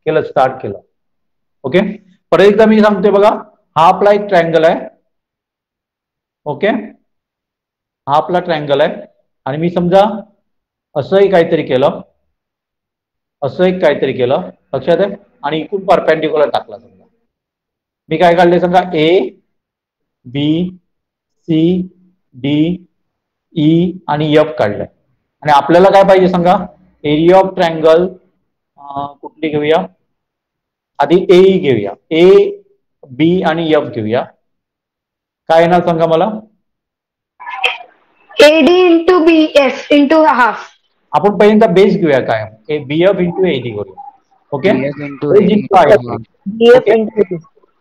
केलं, स्टार्ट केलं. ओके, परत एकदा मी सांगतोय बघा, हा आपला एक ट्रायंगल आहे. ओके, हा आपला ट्रायंगल आहे आणि मी समजा असंही काहीतरी केलं, असं एक काहीतरी केलं, लक्षात आहे, आणि इकडून परपेंडिक्युलर टाकला. समजा मी काय काढले, समजा A B C D E आणि एफ काढलंय. आणि आपल्याला काय पाहिजे सांगा, एरिया ऑफ ट्रायंगल कुठली घेऊया, आधी ए घेऊया, ए बी आणि एफ घेऊया. काय येणार सांगा मला, एडी इंटू बी एफ इंटू हाफ. आपण पहिल्यांदा बेस घेऊया, काय बी एफ इंटू एडी करूया. ओके,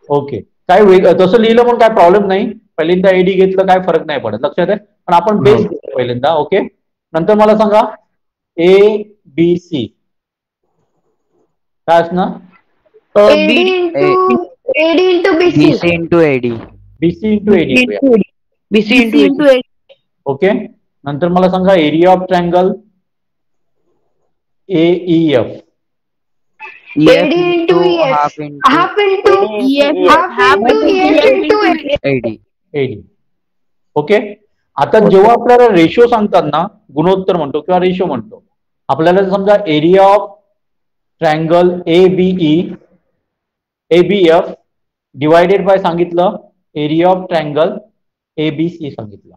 ओके, काय तसं लिहिलं पण काय प्रॉब्लेम नाही, पहिल्यांदा एडी घेतलं काय फरक नाही पडत, लक्षात आहे. पण आपण बेस घेतो पहिल्यांदा. ओके, नंतर मला सांगा ए बी सी काय असणार, AD into BC into AD, BC into AD, BC into AD. Okay, नंतर मला सांगा area of triangle A E F, AD into half into AD. AD. Okay, आता जेव्हा आपल्याला रेशो सांगतात ना, गुणोत्तर म्हणतो किंवा रेशो म्हणतो, आपल्याला समजा area of triangle A B F divided by सांगितलं area of triangle A B C सांगितलं,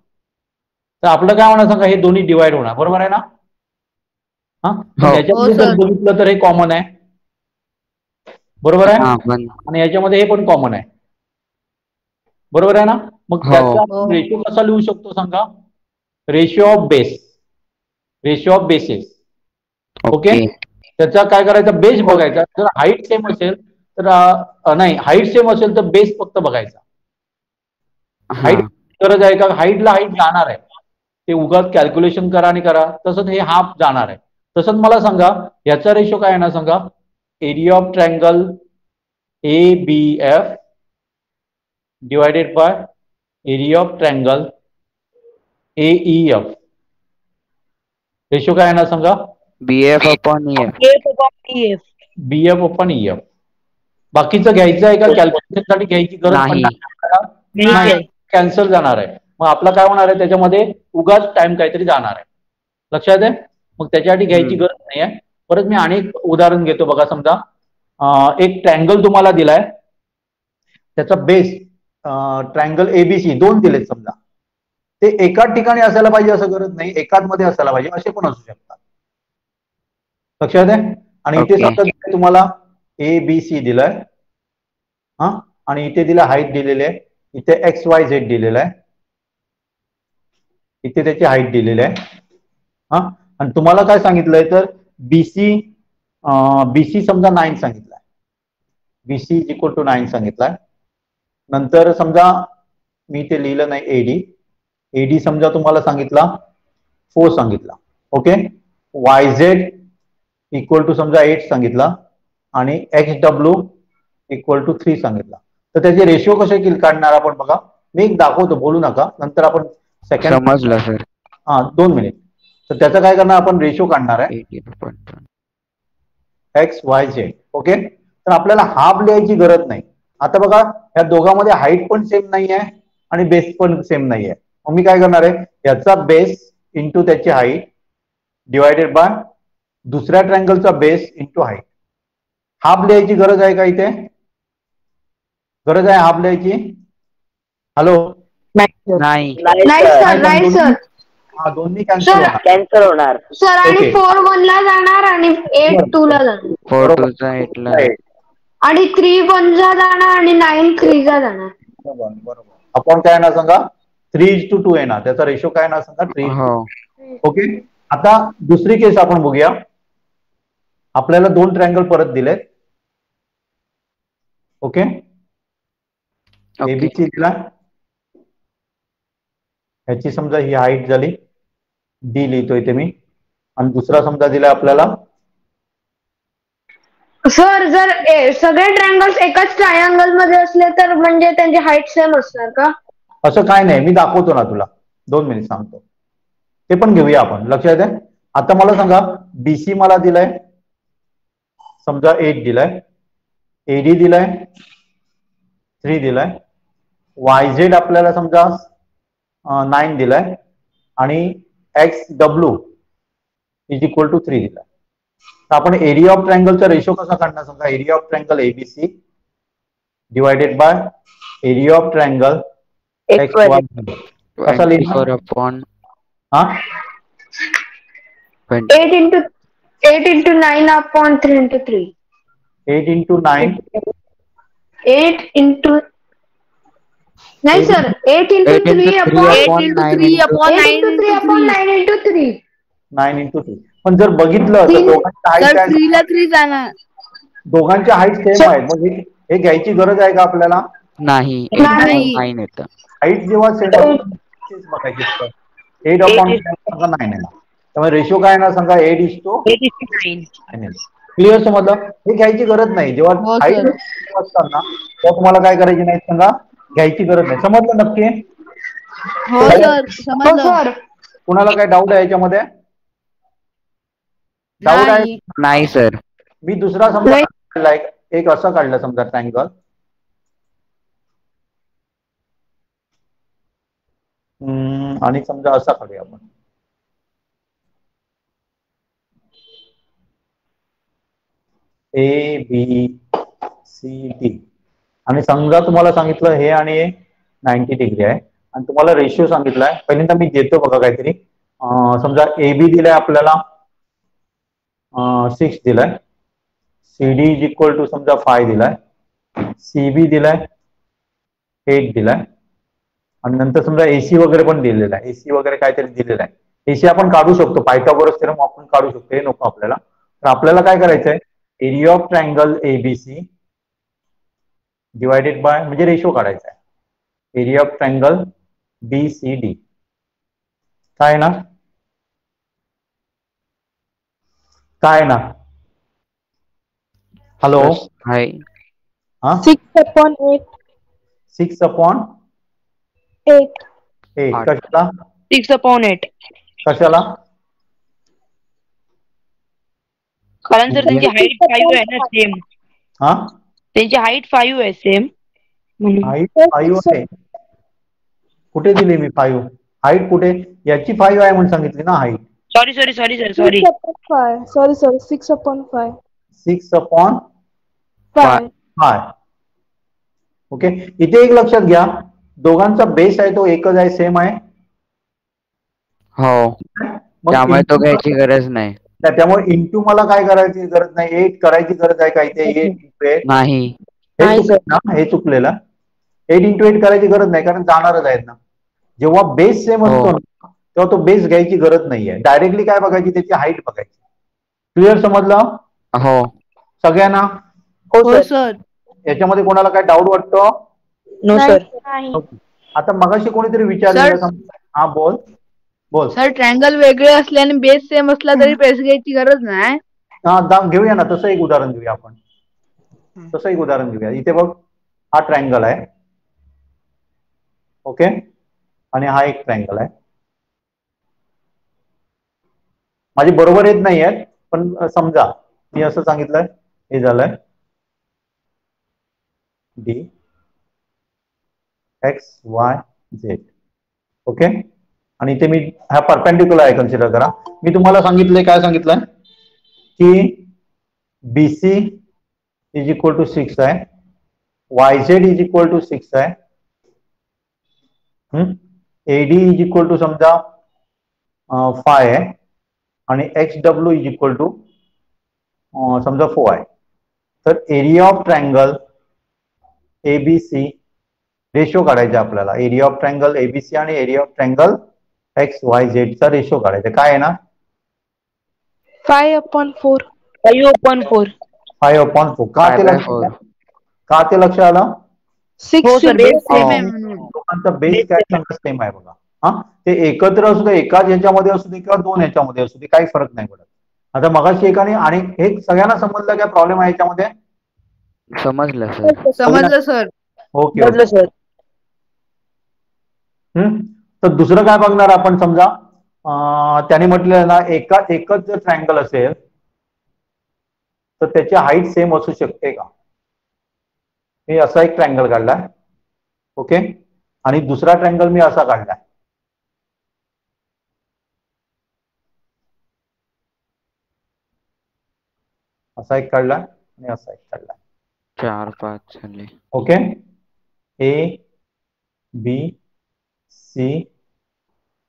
तर आपलं काय होणार सांगा, हे दोन्ही डिवाइड होणार, बरोबर आहे ना. हा, त्याच्यामध्ये जर बघितलं तर हे कॉमन आहे, बरोबर आहे, आणि याच्यामध्ये हे पण कॉमन आहे, बरोबर आहे ना. मग त्याचा रेशो कसा लिहू शकतो सांगा, रेशो ऑफ बेसेस. ओके, त्याचा काय करायचं, बेस बघायचा, जर हाईट सेम असेल तर नाही, हाईट सेम असेल तर बेस फक्त बघायचा. हाईट गरज आहे का, हाईटला हाईट जाणार आहे, ते उगाच कॅल्क्युलेशन करा आणि करा, तसंच हे हाफ जाणार आहे. तसंच मला सांगा याचा रेशो काय आहे ना सांगा, area of triangle A B F divided by area of triangle A E F, ratio काय आहे ना सांगा, BF upon EF, BF upon EF. बाकीचं घ्यायचं आहे का, कॅल्क्युलेशन साठी घ्यायची गरज नाही, कॅन्सल जाणार आहे. मग आपला काय होणार आहे, त्याच्यामध्ये उगाच टाइम काहीतरी जाणार आहे, लक्षात आहे. मग त्याच्यासाठी घ्यायची गरज नाही आहे. परत मी अनेक उदाहरण घेतो बघा, समजा एक ट्रायंगल तुम्हाला दिलाय, त्याचा बेस ट्रायंगल एबीसी दोन दिलेत, समजा ते एकाच ठिकाणी असायला पाहिजे असं गरज नाही, एकाच मध्ये असायला पाहिजे, असे पण असू शकतात, लक्षात आहे. आणि इथे समजा तुम्हाला ए बी सी दिलाय, हा, आणि इथे दिला हाईट दिलेली आहे, इथे एक्स वाय झेड दिलेला आहे, इथे त्याची हाईट दिलेली आहे. हा, आणि तुम्हाला काय सांगितलंय तर बीसी समजा 9 सांगितलाय, बीसी इज इक्वल टू 9 सांगितलाय. नंतर समजा मी ते लिहिलं नाही, एडी समजा तुम्हाला सांगितला 4 सांगितला. Okay, Y Z equal to समजा 8 सांगितला आणि एक्स डब्ल्यू इक्वल टू 3 सांगितला. तर त्याचे रेशो कसे काढणार आपण बघा, मी एक दाखवतो, बोलू नका, नंतर आपण सेकंड समजलं सर. 2 मिनिट. तर त्याचं काय करणार आपण, रेशो काढणार आहे एक्स वाय झेड. ओके, तर आपल्याला हाफ लिहायची गरज नाही. आता बघा या दोघांमध्ये हाईट पण सेम नाही आहे आणि बेस पण सेम नाही आहे. मग मी काय करणार आहे, याचा बेस इंटू त्याची हाईट डिवायडेड बाय दुसऱ्या ट्रायंगलचा बेस इंटू हाईट. हाफ लिहायची गरज आहे का, इथे गरज आहे हाफ लिहायची? हॅलो, नाही सर, हा, दोन्ही कॅन्सल होणार सर. आणि 4 1 ला जाणार आणि 8 2 ला जाणार, 4 2 चा 8 ला, आणि 3 1 ला जाणार आणि 9 3 ला जाणार. बरोबर. आपण काय ना सांगा 3:2 येणार, त्याचा रेशो काय ना सांगा 3. ओके, आता दुसरी केस आपण बघूया. आपल्याला 2 ट्रायंगल परत दिलेत. ओके, एबीसी दिला, ह्याची समजा ही हाईट झाली, डी लिहितोय ते मी, आणि दुसरा समजा दिला आपल्याला. सर जर सगळे ट्रायंगल्स एकाच ट्रायंगल मध्ये असले तर म्हणजे त्यांची हाईट सेम असणार का? असं काय नाही, मी दाखवतो ना तुला, 2 मिनिट सांगतो, ते पण घेऊया आपण, लक्षात आहे. आता मला सांगा बीसी मला दिलाय समजा 8 दिलाय, एडी दिलाय 3 दिलाय, YZ आपल्याला समजा 9 दिलाय आणि XW इज इक्वल टू 3 दिलाय. तर आपण एरिया ऑफ ट्रायंगलचा रेशो कसा काढणार? समजा area of triangle ABC divided by area of triangle XY कसा लिहिणार? 24 upon हा 8 into 9 upon 3 into 3. 8 into 9 8 into नहीं sir 8 into 3 upon 8 into 3 upon 8 into 3 upon 9 into 3. 9 into 3. पण जर बघितलं तर दोघांच्या हाईट सेम आहेत. मग हे घ्यायची गरज आहे का आपल्याला? नाही. नाही. 9 येतं. हाईट जेव्हा सेम बघायची 8 upon 9 आहे. त्यामुळे रेशो काय ना सांगा 8:9. क्लिअर समजलं? हे घ्यायची गरज नाही. जेव्हा हाईट असताना तेव्हा तुम्हाला काय करायची नाही सांगा, घ्यायची गरज नाही. समजलं नक्की? हो सर समजलं. कुणाला काय डाऊट आहे याच्यामध्ये? डाऊट आहे? नाही सर. मी दुसरा समजा काढलाय, एक असं काढलं समजा ट्रायंगल. आणि समजा असा काढूया आपण. ABCD आणि समजा तुम्हाला सांगितलं हे आणि हे 90 डिग्री आहे आणि तुम्हाला रेशिओ सांगितलाय. पहिल्यांदा मी देतो बघा काहीतरी. समजा AB दिलाय आपल्याला 6 दिलाय, CD इज इक्वल टू समजा 5 दिलाय, CB दिलाय 8 दिलाय आणि नंतर समजा AC वगैरे पण दिलेला आहे. AC वगैरे काहीतरी दिलेलं आहे. AC आपण काढू शकतो, पायथागोरस थेरम आपण काढू शकतो. हे नको आपल्याला. तर आपल्याला काय करायचंय, area of triangle ABC divided by म्हणजे रेशो काढायचा आहे. एरिया ऑफ ट्रायंगल BCD काय ना, काय ना? हॅलो, हाय. 6 upon 8. 6 upon 8. 8 कशाला? 6 upon 8. कशाला? कारण सर त्यांची हाईट 5 आहे ना सेम. हा, त्यांची हाईट 5 आहे सेम. हाईट 5 आहे. कुठे दिली मी 5? हाईट कुठे? याची 5 आहे म्हणून सांगितली ना height. Sorry sir sorry. 6 upon 5. 6 upon 5. Okay. इथे एक लक्षात घ्या, दोघांचा बेस आहे तो एकच आहे, सेम आहे. हो, त्यामुळे तो घ्यायची गरज नाही. त्यामुळे इंटू मला काय करायची गरज नाही, 8 करायची गरज आहे का इथे? 8 into 8 नाही. हे चुकलेलं. 8 into 8 करायची गरज नाही कारण जाणारच आहेत ना. जेव्हा बेस सेम असतो ना तेव्हा तो बेस घ्यायची गरज नाहीये. डायरेक्टली काय बघायची, त्याची हाईट बघायची. क्लिअर समजलं? हो सगळ्यांना? हो सर. याच्यामध्ये कोणाला काय डाऊट वाटतो? No sir. आता मगाशी कोणीतरी विचारलेलं. हा बोल बोल. सर ट्रायंगल वेगळे असल्याने बेस सेम असला तरी बेस घ्यायची गरज नाही. हा, घेऊया ना, तसं एक उदाहरण घेऊया आपण. तसं एक उदाहरण घेऊया. इथे बघ, हा ट्रायंगल आहे, ओके, आणि हा एक ट्रायंगल आहे. माझी बरोबर येत नाही आहेत, पण समजा मी असं सांगितलंय, हे झालंय D XYZ, ओके. आणि इथे मी हा परपेंडिक्युलर आहे, कन्सिडर करा. मी तुम्हाला सांगितलंय, काय सांगितलंय की BC इज इक्वल टू 6 आहे, YZ इज इक्वल टू 6 आहे, AD इज इक्वल टू समजा 5 आहे आणि XW इज इक्वल टू समजा 4 आहे. तर area of triangle ABC ratio काढायचा आपल्याला. एरिया ऑफ ट्रायंगल ABC आणि एरिया ऑफ ट्रायंगल XYZ चा रेशो काढायचा. काय आहे ना? 5 upon 4. 5 upon 4. 5 upon 4. का ते लक्ष आलं? 6 बेस सेम आहे म्हणून. दोघांचा बेस काय सांगा सेम आहे बघा. हा, ते एकत्र असू दे, एकाच याच्यामध्ये असू दे किंवा 2 याच्यामध्ये असू दे, काही फरक नाही पडत. आता मगाशी एकाने, आणि हे सगळ्यांना समजलं काय प्रॉब्लेम आहे याच्यामध्ये? समजलं सर. समजलं सर. Okay okay. तर दुसरं काय बघणार आपण? समजा त्याने म्हटलं ना, एकच जर ट्रायंगल असेल तर त्याची हाईट सेम असू शकते का? मी असा एक ट्रायंगल काढलाय, ओके, आणि दुसरा ट्रायंगल मी असा काढलाय. असा एक काढलाय आणि असा एक काढलाय. 4 5 झाले. Okay, A B C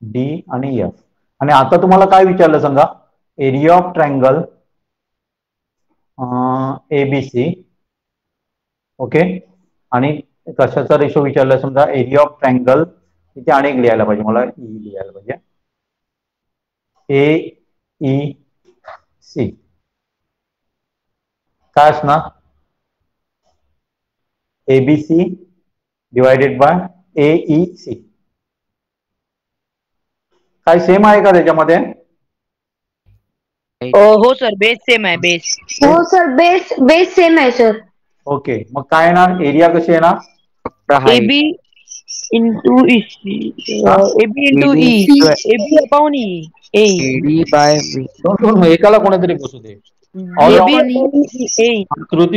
D आणि एफ. आणि आता तुम्हाला काय विचारलं सांगा? Area of triangle ABC, okay, आणि कशाचा रेशो विचारला समजा? एरिया ऑफ ट्रायंगल, इथे अनेक लिहायला पाहिजे मला, ई लिहायला पाहिजे, ए ई सी. काय असणार? ABC divided by A C. काय सेम आहे का त्याच्यामध्ये? हो सर, बेस सेम आहे, बेस. हो सर, बेस सेम आहे सर. ओके, मग काय येणार? एरिया कशी येणार? AB into AB into E, AB upon E, AD by एकाला कोणीतरी बसू दे.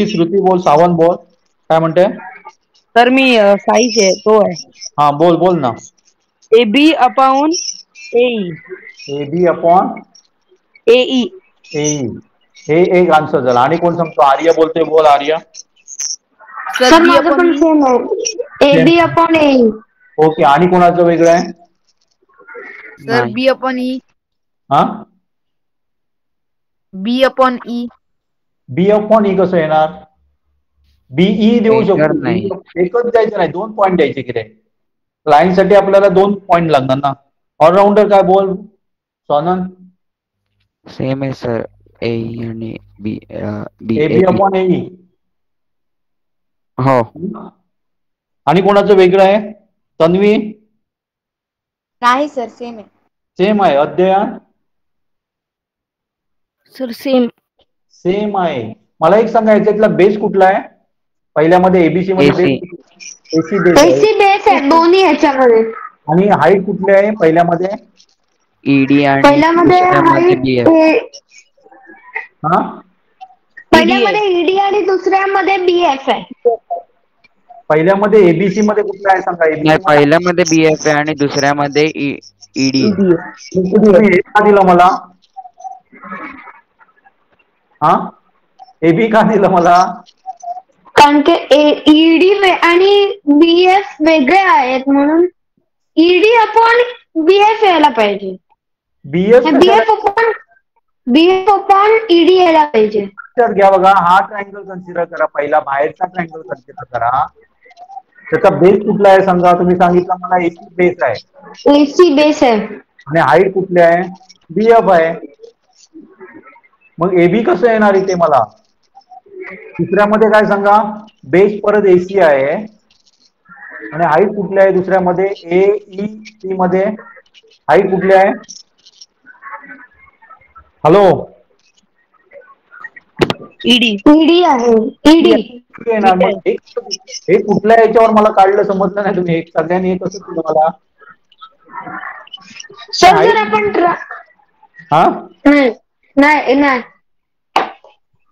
श्रुती बोल, सावंत बोल, काय म्हणते? सर मी साईज आहे तो आहे. हा बोल ना. एबी अपॉन एई. एबी अपॉन एई. हे एक आन्सर झाला. आणि कोण सांगतो? आर्य बोलतोय, बोल आर्य. सर माझं पण सेम आहे, एबी अपॉन एई. ओके, आणि कोणाचं वेगळं आहे? सर बी अपॉन ई. हा, बी अपॉन ई. बी अपॉन ई कसं येणार? बीई देऊ शकतो, एकच द्यायचं नाही, 2 पॉईंट द्यायचे की रे. लाईन साठी आपल्याला 2 पॉईंट लागणार ना. ऑलराऊंडर काय बोल सोनन? सेम आहे सर, ए आणि बी. बी अपॉन ए. हो. आणि कोणाचं वेगळं आहे? तन्वी? नाही सर, सेम आहे. सेम आहे. अध्ययन? सर सेम आहे. मला एक सांगा, याच्यातला बेस कुठला आहे? पहिल्यामध्ये एबीसी मध्ये एसी बेस आहे दोन्ही ह्याच्यामध्ये. आणि हाईट कुठली आहे पहिल्यामध्ये? ईडी आणि पहिल्यामध्ये ईडी आणि दुसऱ्यामध्ये बीएफ आहे. पहिल्यामध्ये एबीसी मध्ये कुठला आहे सांगा? नाही, पहिल्यामध्ये बीएफ आहे आणि दुसऱ्यामध्ये ईडी. तुम्ही का दिलं मला? हा, एबी का दिलं मला? कारण की ईडी आणि बीएफ वेगळे आहेत, म्हणून ईडी अपॉन बीएफ यायला पाहिजे. बीएफ अपॉन ईडी यायला पाहिजे. घ्या बघा, हा ट्रायंगल कन्सिडर करा, पहिला बाहेरचा ट्रायंगल कन्सिडर करा. त्याचा बेस कुठला आहे सांगा? तुम्ही सांगितलं मला एसी बेस आहे. एसी बेस आहे. आणि हाईट कुठली आहे? बीएफ आहे. मग एबी कसं येणार इथे मला? तिसऱ्यामध्ये काय सांगा? बेस परत एसी आहे आणि हाईट कुठली आहे दुसऱ्यामध्ये? सी मध्ये हाईट कुठली आहे? हॅलो, ईडी आहे. ईडी येणार. मग हे कुठल्या याच्यावर मला काढलं समजलं नाही तुम्ही. सगळ्यांनी हे कसं केलं मला? सर जर आपण हा नाही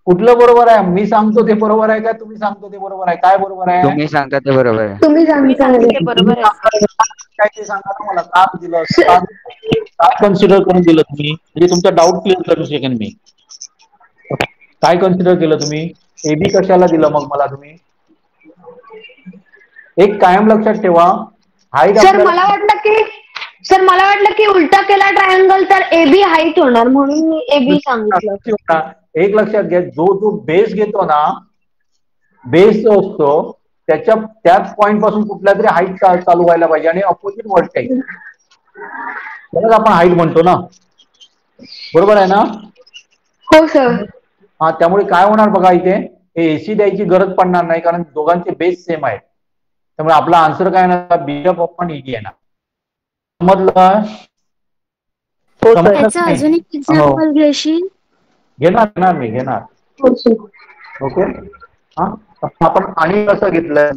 कुठलं बरोबर आहे? मी सांगतो ते बरोबर आहे का तुम्ही सांगतो ते बरोबर आहे? काय बरोबर आहे? तुम्ही सांगता ते बरोबर आहे. तुम्ही सांगता ते बरोबर आहे. काय ते सांगा ना मला. का दिलं? काय कन्सिडर करून दिलं तुम्ही? म्हणजे तुमचा डाऊट क्लिअर करू शकेन मी. काय कन्सिडर केलं तुम्ही? एबी कशाला दिलं मग मला तुम्ही? एक कायम लक्षात ठेवा, हाईट. सर मला वाटलं की उलटा केला ट्रायंगल तर एबी हाईट होणार, म्हणून मी एबी सांगितलं. एक लक्षात घ्या, जो बेस घेतो ना, बेस जो असतो त्याच पॉइंट पासून कुठल्या तरी हाईट चालू व्हायला पाहिजे आणि अपोजिट वर्टेक्स त्याला आपण हाईट म्हणतो ना. बरोबर आहे ना? हो सर. हा, त्यामुळे काय होणार बघा, इथे हे एसी द्यायची गरज पडणार नाही कारण दोघांचे बेस सेम आहेत. त्यामुळे आपला आन्सर काय ना, बीएफ अपॉन ईडी आहे ना. समजलं? अजून एक एक्झाम्पल घेशील? घेणार मी घेणार. ओके. हा, आपण आणि कसं घेतलंय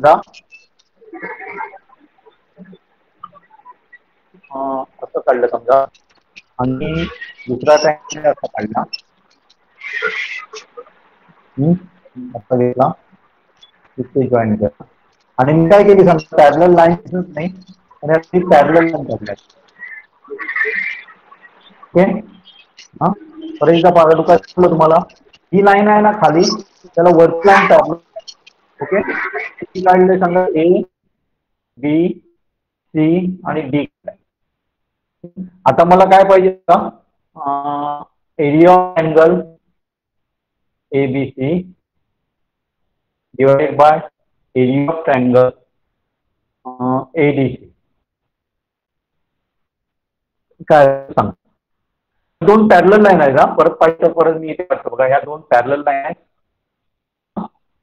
असं काढलं समजा आणि दुसरा ट्रायंगल असा काढला. आता घेतला तिथे जॉईन करा आणि मी काय केली सांगा पॅरलल लाईन दिसत नाही आणि पॅरलल लाईन काढल्या ओके हा परत एकदा पाहिलं काय तुम्हाला ही लाईन आहे ना खाली त्याला वरची लाईन काढली ओके किती काढले सांगा ए बी सी आणि डी आता मला काय पाहिजे का area of angle ABC divided by area of triangle ADC काय सांग दोन पॅरलल लाईन आहे ना परत पाहिजे परत मी इथे काढतो बघा ह्या दोन पॅरलल लाईन आहेत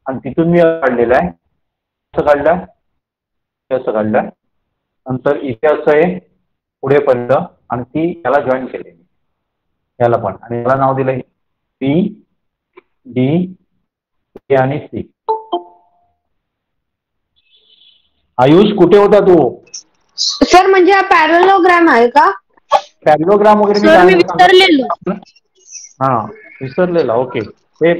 आणि तिथून मी काढलेलं आहे असं काढलंय असं काढलंय नंतर इथे असं आहे पुढे पडलं आणि ती याला जॉईन केले याला पण आणि याला नाव दिलं B D A आणि C आयुष कुठे होता तू सर म्हणजे हा पॅरलोग्राम आहे का पॅरलोग्राम वगैरे सर मी विसरलेलो. हा विसरलेला ओके हे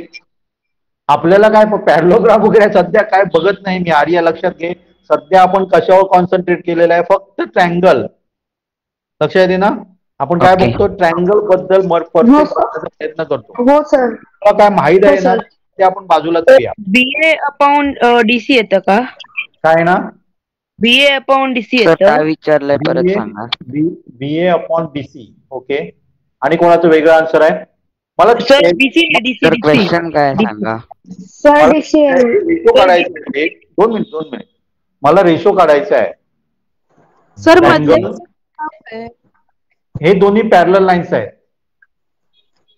आपल्याला काय पॅरलोग्राम वगैरे सध्या काय बघत नाही मी आर्या लक्षात घे सध्या आपण कशावर कॉन्सन्ट्रेट केलेलं आहे फक्त ट्रँगल लक्षात येते ना आपण काय बघतो ट्रँगल बद्दल परफेक्ट प्रयत्न करतो हो सर तुला काय माहित आहे ना ते आपण बाजूला करूया BA अपॉन DC येतं का काय ना BA अपॉन DC सर येतं काय विचारलंय परत सांगा. BA अपॉन BC ओके आणि कोणाचं वेगळं आन्सर आहे मला सर DC सर क्वेश्चन काय आहे सांगा. सर DC रेशो काढायचा आहे 2 मिनिट मला रेशो काढायचा आहे सर Angle. मध्ये हे दोन्ही पॅरलल लाईन्स आहेत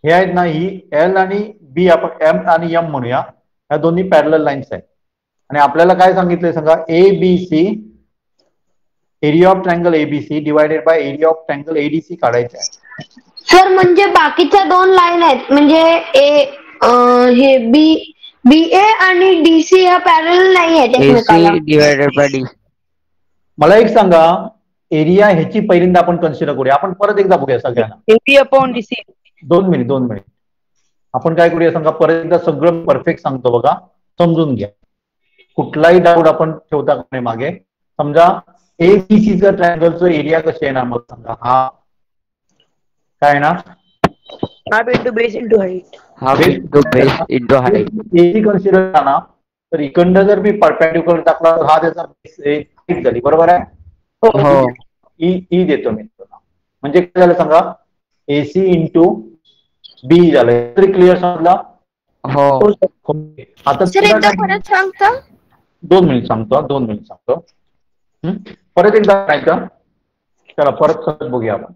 हे आहेत ना ही L आणि B आपण M आणि M म्हणूया ह्या दोन्ही पॅरलल लाईन्स आहेत आणि आपल्याला काय सांगितलंय सांगा ABC area of triangle ABC divided by area of triangle ADC काढायचं आहे सर म्हणजे बाकीच्या दोन लाईन आहेत म्हणजे हे BA आणि DC ह्या पॅरल नाही आहेत एकमेकाला AC डिवायडेड बाय D. मला एक सांगा एरिया ह्याची पहिल्यांदा आपण कन्सिडर करूया आपण परत एकदा बघूया सगळ्यांना AB अपॉन DC 2 मिनिट आपण काय करूया सांगा परत एकदा सगळं परफेक्ट सांगतो बघा समजून घ्या कुठलाही डाऊट आपण ठेवता का नाही मागे समजा ABCचं ट्रँगलचं एरिया कसे येणार मग सांगा हा काय ना half into base into height half into base into height. AC consider करा ना तर इकडनं जर मी परपेंडिक्युलर टाकला तर हा त्याचा बेस झाली बरोबर आहे हो ई देतो मी तुला म्हणजे काय झालं सांगा AC इंटू B झालं तरी क्लिअर समजला हो आता सर एकदा परत सांगता 2 मिनिट सांगतो परत एकदा ऐका चला परत सहज बघूया आपण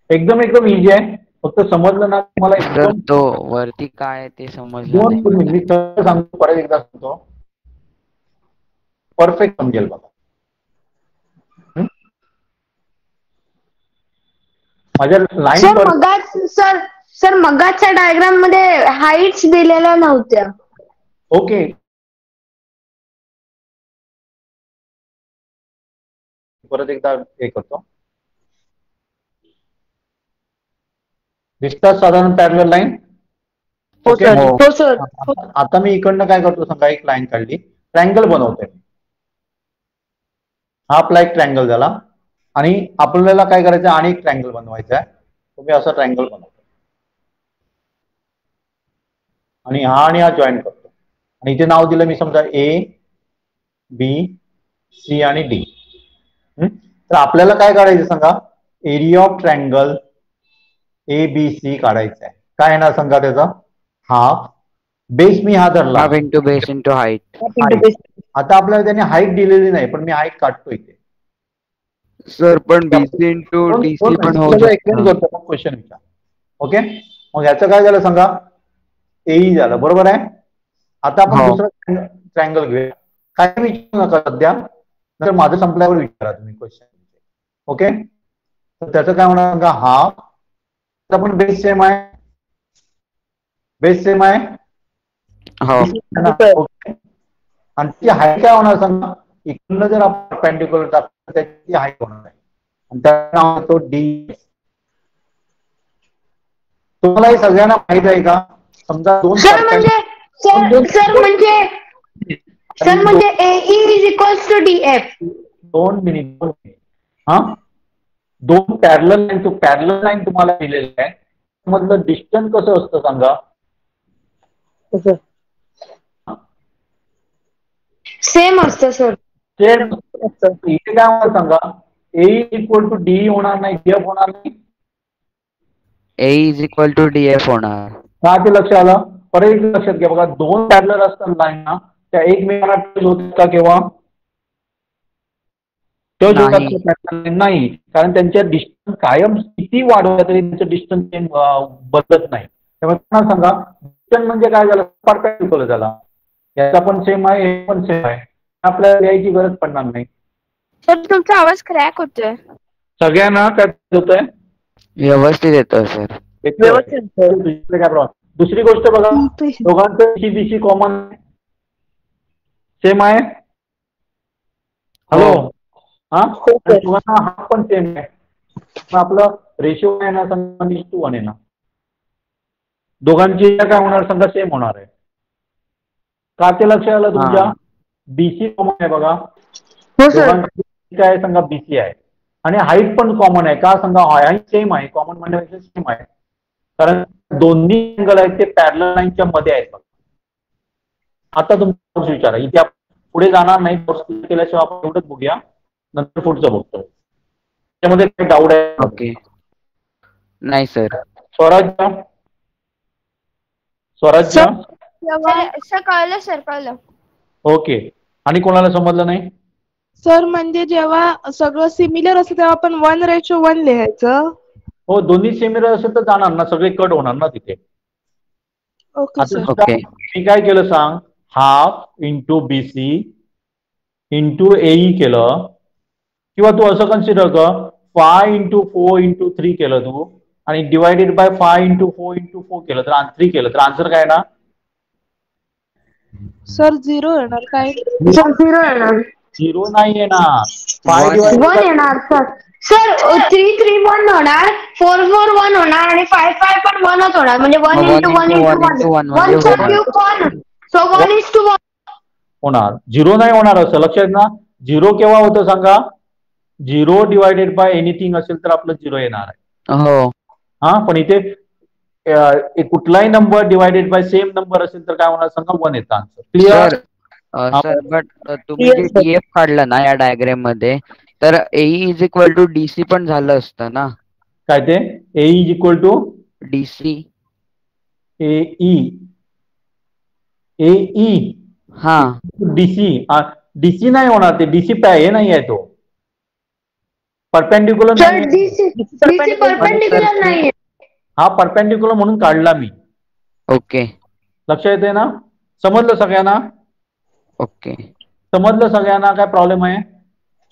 एकदम इझी आहे फक्त समजलं ना मला सर एकदम तो वरती काय आहे ते समजलं 2 नाही. मिनिट मी सहज सांगतो परत एकदा सांगतो परफेक्ट समजेल बघा माझ्या लाईन सर मगाच्या डायग्राम मध्ये हाईट्स दिलेल्या नव्हत्या ओके परत एकदा हे करतो दिसतात साधारण पॅरलल लाईन हो ओके सर हो सर आता मी इकडनं काय करतो सांगा एक लाईन काढली ट्रँगल बनवतोय हा आपला एक ट्रँगल झाला आणि आपल्याला काय करायचं आणि एक ट्रँगल बनवायचा आहे तुम्ही असा ट्रँगल बनवतो आणि हा जॉईन करतो आणि इथे नाव दिलं मी समजा A B C आणि D तर आपल्याला काय काढायचं सांगा एरिया ऑफ ट्रँगल ABC काढायचा आहे काय येणार सांगा त्याचा हाफ बेस मी हा धरला half into base into height. आता आपल्याला त्याने हाईट दिलेली नाही पण मी हाईट काढतो इथे सर पण BC इंटू DC पण होऊ शकतं. क्वेश्चन विचार ओके मग याचं काय झालं सांगा AE झालं बरोबर आहे आता आपण दुसरा ट्रँगल घेऊया काय विचारू नका सध्या नंतर माझं संपल्यावर विचारा तुम्ही क्वेश्चन ओके तर त्याचं काय होणार सांगा हाफ पण बेस सेम आहे हो आणि ती हाईट काय होणार सांगा इकडनं जर आपण परपेंडिक्युलर टाकलं त्याची हाईट होणार आहे आणि त्याचा नाव तो D तुम्हाला हे सगळ्यांना माहित आहे का? समजा दोन सर म्हणजे AE is equals to DF. 2 minute. हा, दोन पॅरलल लाईन तुम्हाला दिलेल्या आहे, मधलं डिस्टन्स कसं असतं सांगा? सेम असतं सर. सेम. इथे काय होणार सांगा? A इक्वल टू DE होणार नाही, DF होणार नाही. A is equal to DF होणार. का ते लक्षात आलं? परत एक लक्षात घ्या बघा, दोन पॅरलल असतात लाईन ना, त्या एकमेकांना टच होतात का केव्हा? टच होतात नाही, कारण त्यांच्या डिस्टन्स कायम किती वाढवला तरी त्यांचं डिस्टन्स बदलत नाही. त्यामुळे त्यांना सांगा डिस्टन्स म्हणजे काय झालं? परपेंडिक्युलर झाला. याचा पण सेम आहे, हे पण सेम आहे, आपल्याला यायची गरज पडणार नाही. सर तुमचा आवाज क्रॅक होतोय. सगळ्यांना काय होतंय? व्यवस्थित येतो सर. काय प्रॉब्लेम? दुसरी गोष्ट बघा, दोघांचं BC कॉमन सेम आहे. हॅलो, हा, दोघांना हा पण सेम आहे. आपलं रेशिओ आहे ना, समजा 1:1 आहे ना, दोघांची काय होणार समजा सेम होणार आहे. का ते लक्षात आलं तुमच्या? BC कॉमन आहे बघा, दोघांची काय सांगा BC आहे, आणि हाईट पण कॉमन आहे. का सांगा? हाईट सेम आहे, कॉमन म्हणण्यापेक्षा सेम आहे, कारण दोन्ही अँगल आहेत ते पॅरलल लाईनच्या मध्ये आहेत. आता तुमचा विचार आहे, इथे आपण पुढे जाणार नाही, केल्याशिवाय आपण एवढंच बघूया, नंतर पुढचं बघतो. त्यामध्ये काही डाऊट आहे? ओके, नाही सर. स्वराज्य कळलं सर, कळलं. ओके, आणि कोणाला समजलं नाही? सर म्हणजे जेव्हा सगळं सिमिलर असतं तेव्हा आपण 1:1 लिहायचं. हो, दोन्ही सिमिलर असेल तर जाणार ना, सगळे कट होणार ना तिथे. Okay sir. ओके, मी काय केलं सांग? Half into BC into AE केलं, किंवा तू असं कन्सिडर कर 5 इंटू 4 इंटू 3 केलं तू, आणि डिवायडेड बाय 5 इंटू 4 इंटू 4 केलं तर 3 केलं तर आन्सर काय ना? सर 0 येणार काय? 0 येणार. 0 नाही येणार, 1 येणार सर. सर 3 3 1 होणार, 4 4 1 होणार, आणि 5 5 पण 1च होणार. म्हणजे 1 इंटू 1 इंटू 1 1 क्यूब 1, सो 1:1 होणार. 0 नाही होणार, असं लक्षात ना. 0 केव्हा होतं सांगा? 0 डिवायडेड बाय एनिथिंग असेल तर आपलं 0 येणार आहे. हो. हा, पण इथे कुठलाही number divided by same number असेल तर काय होणार सांगा? 1 येतं आन्सर. क्लिअर? सर बट तुम्ही जे DF काढलं ना या डायग्राम मध्ये, तर AE is equal to DC पण झालं असतं ना? काय ते? AE is equal to DC. AE हा, DC नाही होणार, ते DC हे नाही आहे, तो परपेंडिक्युलर नाही. DC परपेंडिक्युलर नाही. हा परपेंडिक्युलर म्हणून काढला मी. ओके, लक्षात येते ना? समजलं सगळ्यांना? ओके, समजलं सगळ्यांना? काय प्रॉब्लेम आहे?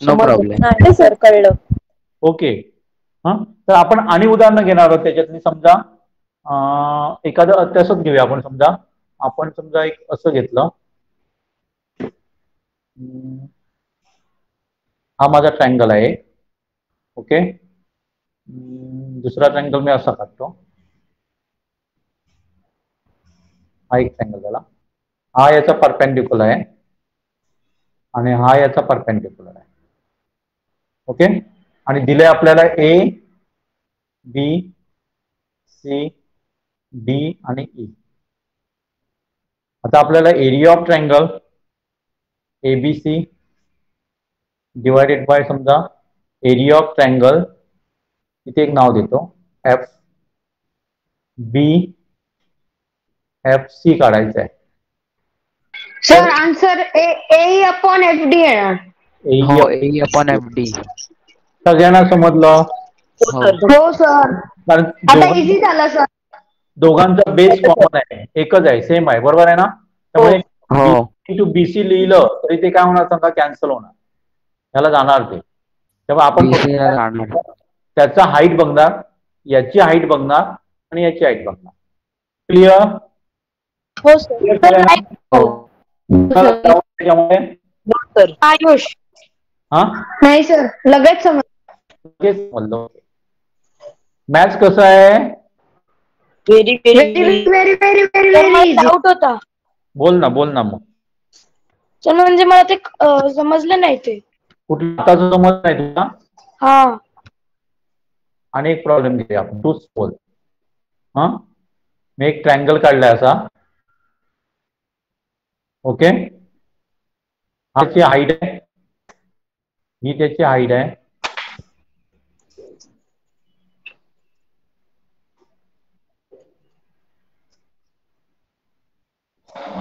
No problem. नाही सर, कळलं. ओके. हा, तर आपण आणि उदाहरणं घेणार आहोत त्याच्यातली. समजा एखादं तसंच घेऊया आपण. समजा एक असं घेतलं, हा माझा ट्रायंगल आहे. ओके, दुसरा ट्रायंगल मी असा काढतो, हा एक ट्रायंगल झाला. हा याचा परपेंडिक्युलर आहे आणि हा याचा परपेंडिक्युलर आहे. ओके, आणि दिले आपल्याला A, B, C, D आणि E. आता आपल्याला area of triangle ABC divided by समजा एरिया ऑफ ट्रायंगल, इथे एक नाव देतो FBFC काढायचं आहे. Sir answer AE upon FD येणार. AE upon FD. सगळ्यांना समजलं? हो सर. कारण आता इझी झालं सर. दोघांचा बेस कॉमन आहे, एकच आहे, सेम आहे, बरोबर आहे ना? त्यामुळे इंटू BC लिहिलं तरी ते काय होणार सांगा? कॅन्सल होणार, त्याला जाणार ते. तेव्हा आपण त्याचा हाईट बघणार, याची हाईट बघणार आणि याची हाईट बघणार. क्लिअर? हो सर. आयुष हा, नाही सर, लगेच समजलं. मॅथ्स कसं आहे? Very very very very very very doubt होता बोल ना मग. सर म्हणजे मला ते समजलं नाही ते. कुठलं आताचं समज नाही तुला? हा. आणि एक प्रॉब्लेम घेऊया आपण, तूच बोल. हा, मी एक ट्रायंगल काढलाय असा. ओके, त्याची हाईट आहे, ही त्याची हाईट आहे.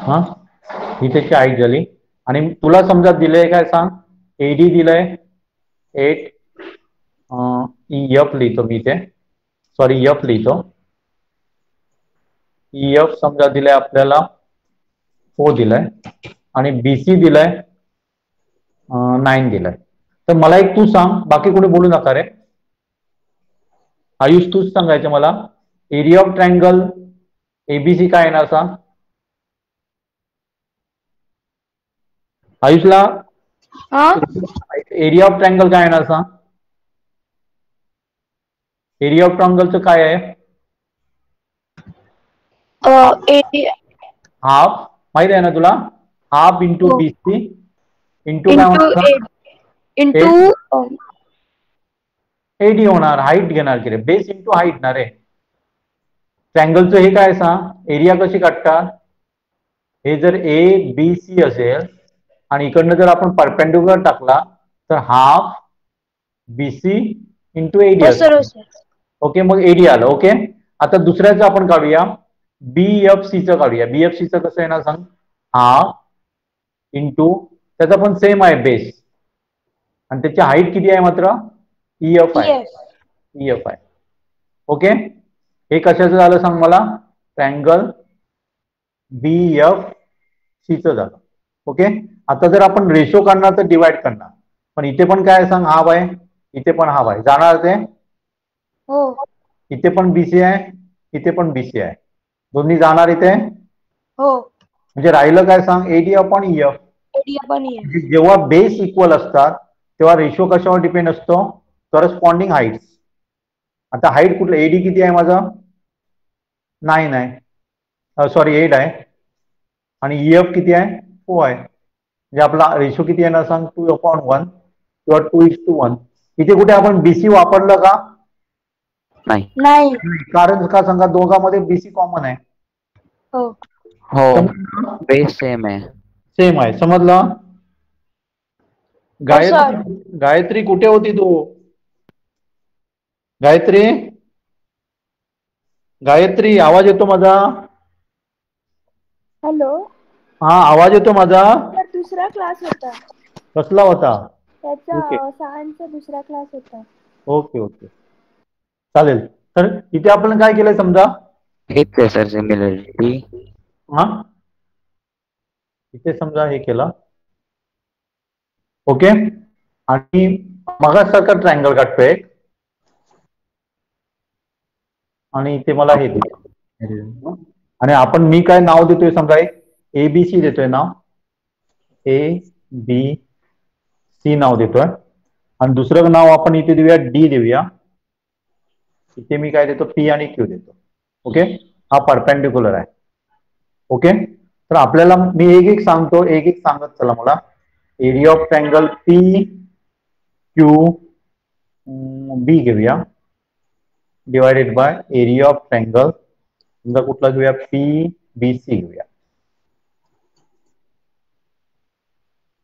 हा, ही त्याची हाईट झाली. आणि तुला समजा दिलंय काय सांग, एडी दिलंय 8, एफ लिहितो मी इथे, सॉरी एफ लिहितो. एफ समजा दिलंय आपल्याला 4 दिलाय आणि बीसी दिलाय 9 दिलाय. तर मला एक तू सांग, बाकी कोणी बोलू नका रे. आयुष तूच सांगायचं मला, एरिया ऑफ ट्रायंगल एबीसी काय येणार सांग. आयुषला एरिया ऑफ ट्रायंगल काय येणार सांग. एरिया ऑफ ट्रायंगलचं काय आहे? हाफ, माहित आहे ना तुला? Half into BC into AD होणार. हाईट घेणार की रे, बेस इंटू हाईट ना रे. ट्रायंगलचं हे काय सांग, एरिया कशी काढतात. हे जर ए बी सी असेल आणि इकडनं जर आपण परपेंडिक्युलर टाकला तर हाफ बीसी इंटू एडी असेल. ओके, मग एडी आलं. ओके, आता दुसऱ्याचं आपण काढूया, बीएफसीचं काढूया. बीएफसीचं कसं आहे ना सांग, हाफ इंटू त्याचा पण सेम आहे बेस आणि त्याची हाईट किती आहे मात्र ईएफ आहे. ईएफ आहे. ओके, हे कशाचं झालं सांग मला, ट्रायंगल बीएफसीचं झालं. ओके, आता जर आपण रेशो काढणार तर डिवाइड करणार, पण इथे पण काय सांग, हाफ आहे, इथे पण हाफ आहे, जाणार ते. हो. इथे पण बीसी आहे, इथे पण बीसी आहे, दोन्ही जाणार इथे. हो. म्हणजे राहिलं काय सांग, एडी अपॉन ईएफ. जेव्हा बेस इक्वल असतात तेव्हा रेशो कशावर डिपेंड असतो, करस्पॉन्डिंग हाईट्स. आता हाईट कुठलं, एडी किती आहे माझं 9 आहे, सॉरी 8 आहे, आणि ईएफ किती आहे 4 आहे. म्हणजे आपला रेशो किती आहे ना सांग, 2/1 किंवा 2:1. इथे कुठे आपण बीसी वापरलं का? नाही. कारण का सांगा, दोघांमध्ये बीसी कॉमन आहे. हो, बेस सेम आहे. सेम आहे, समजलं. गायत्री कुठे होती तू? गायत्री आवाज येतो माझा? हॅलो. हा, आवाज येतो माझा? दुसरा क्लास होता. कसला होता? त्याचा सहांचा दुसरा क्लास होता. ओके ओके, चालेल. तर इथे आपण काय केलंय समजा, हेच आहे सर सिमिलरिटी. हा, इथे समजा हे केलं. ओके, आणि मगासारखा ट्रायंगल काढतोय आणि इथे मला हे दिलं, आणि आपण मी काय नाव देतोय समजा, एक एबीसी देतोय नाव, ए बी सी नाव देतोय, आणि दुसरं नाव आपण इथे देऊया डी देऊया. इथे मी काय देतो, पी आणि क्यू देतो. ओके, हा परपेंडिक्युलर आहे. ओके, तर आपल्याला मी एक एक सांगतो, एक एक सांगत चला मला. Area of triangle P Q B घेऊया, divided by area of triangle समजा कुठला घेऊया, पी बी सी घेऊया.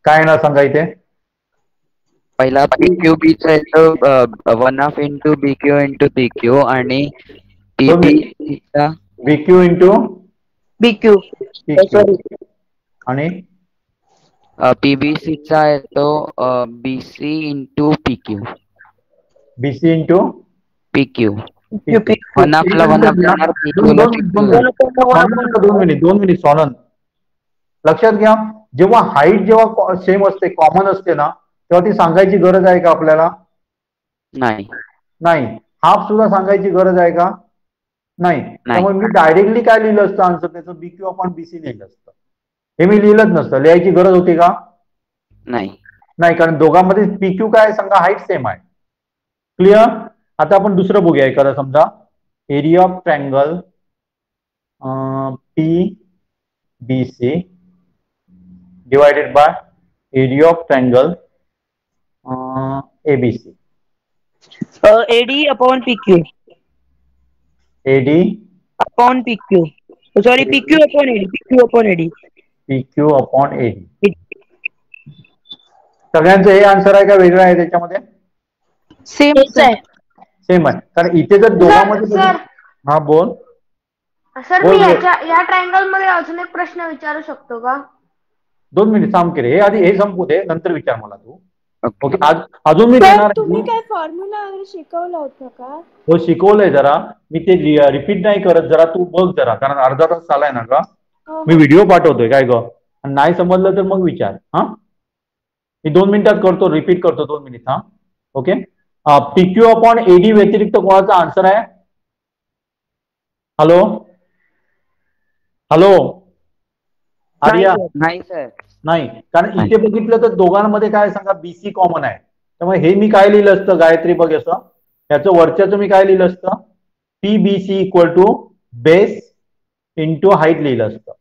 काय ना सांगा इथे. पहिला पी क्यू बी चा येतो 1/2 इंटू बी क्यू इंटू पी क्यू, आणि बी क्यू इंटू बी क्यू, आणि पीबीसी चा येतो BC into P Q. BC into P Q. दोन मिनिट सोनन, लक्षात घ्या, जेव्हा हाईट जेव्हा सेम असते, कॉमन असते ना, तेव्हा ती सांगायची गरज आहे का आपल्याला? नाही. हाफ सुद्धा सांगायची गरज आहे का? नाही. त्यामुळे मी डायरेक्टली काय लिहिलं असतं आन्सर, त्याचं बीक्यू अपॉन बीसी लिहिलं असतं. हे मी लिहिलंच नसतं. लिहायची गरज होती का? नाही, कारण दोघांमध्ये पीक्यू काय सांगा, हाईट सेम आहे. क्लिअर. आता आपण दुसरं बघूया एखादा, समजा area of triangle PBC divided by area of triangle ABC. AD upon PQ. AD upon PQ. Sorry, PQ upon AD. PQ upon AD. PQ upon AD. सगळ्यांचं हे आन्सर आहे का वेगळं आहे त्याच्यामध्ये? सेम आहे. सेम आहे. कारण इथे जर दोघांमध्ये हा बोल सर मी या ट्रायंगल मध्ये अजून एक प्रश्न विचारू शकतो का? 2 मिनिट थांब की रे, हे आधी हे संपू दे, नंतर विचार मला तू. ओके, अजून मी देणार. तुम्ही काय फॉर्म्युला वगैरे शिकवला होता का? हो शिकवलंय, जरा मी ते रिपीट नाही करत, जरा तू बघ जरा, कारण अर्धा तास चालाय ना का. मी व्हिडिओ पाठवतोय काय ग, नाही समजलं तर मग विचार. हा मी 2 मिनिटात करतो, रिपीट करतो 2 मिनिट. हा ओके. PQ अपॉन AD व्यतिरिक्त कोणाचा आन्सर आहे? Hello hello Arya? नाही सर, नाही, कारण इथे बघितलं तर दोघांमध्ये काय सांगा, BC कॉमन आहे. त्यामुळे हे मी काय लिहिलं असतं गायत्री, बघ असं याचं वरच्याचं मी काय लिहिलं असतं, PBC equal to base into height लिहिलं असतं.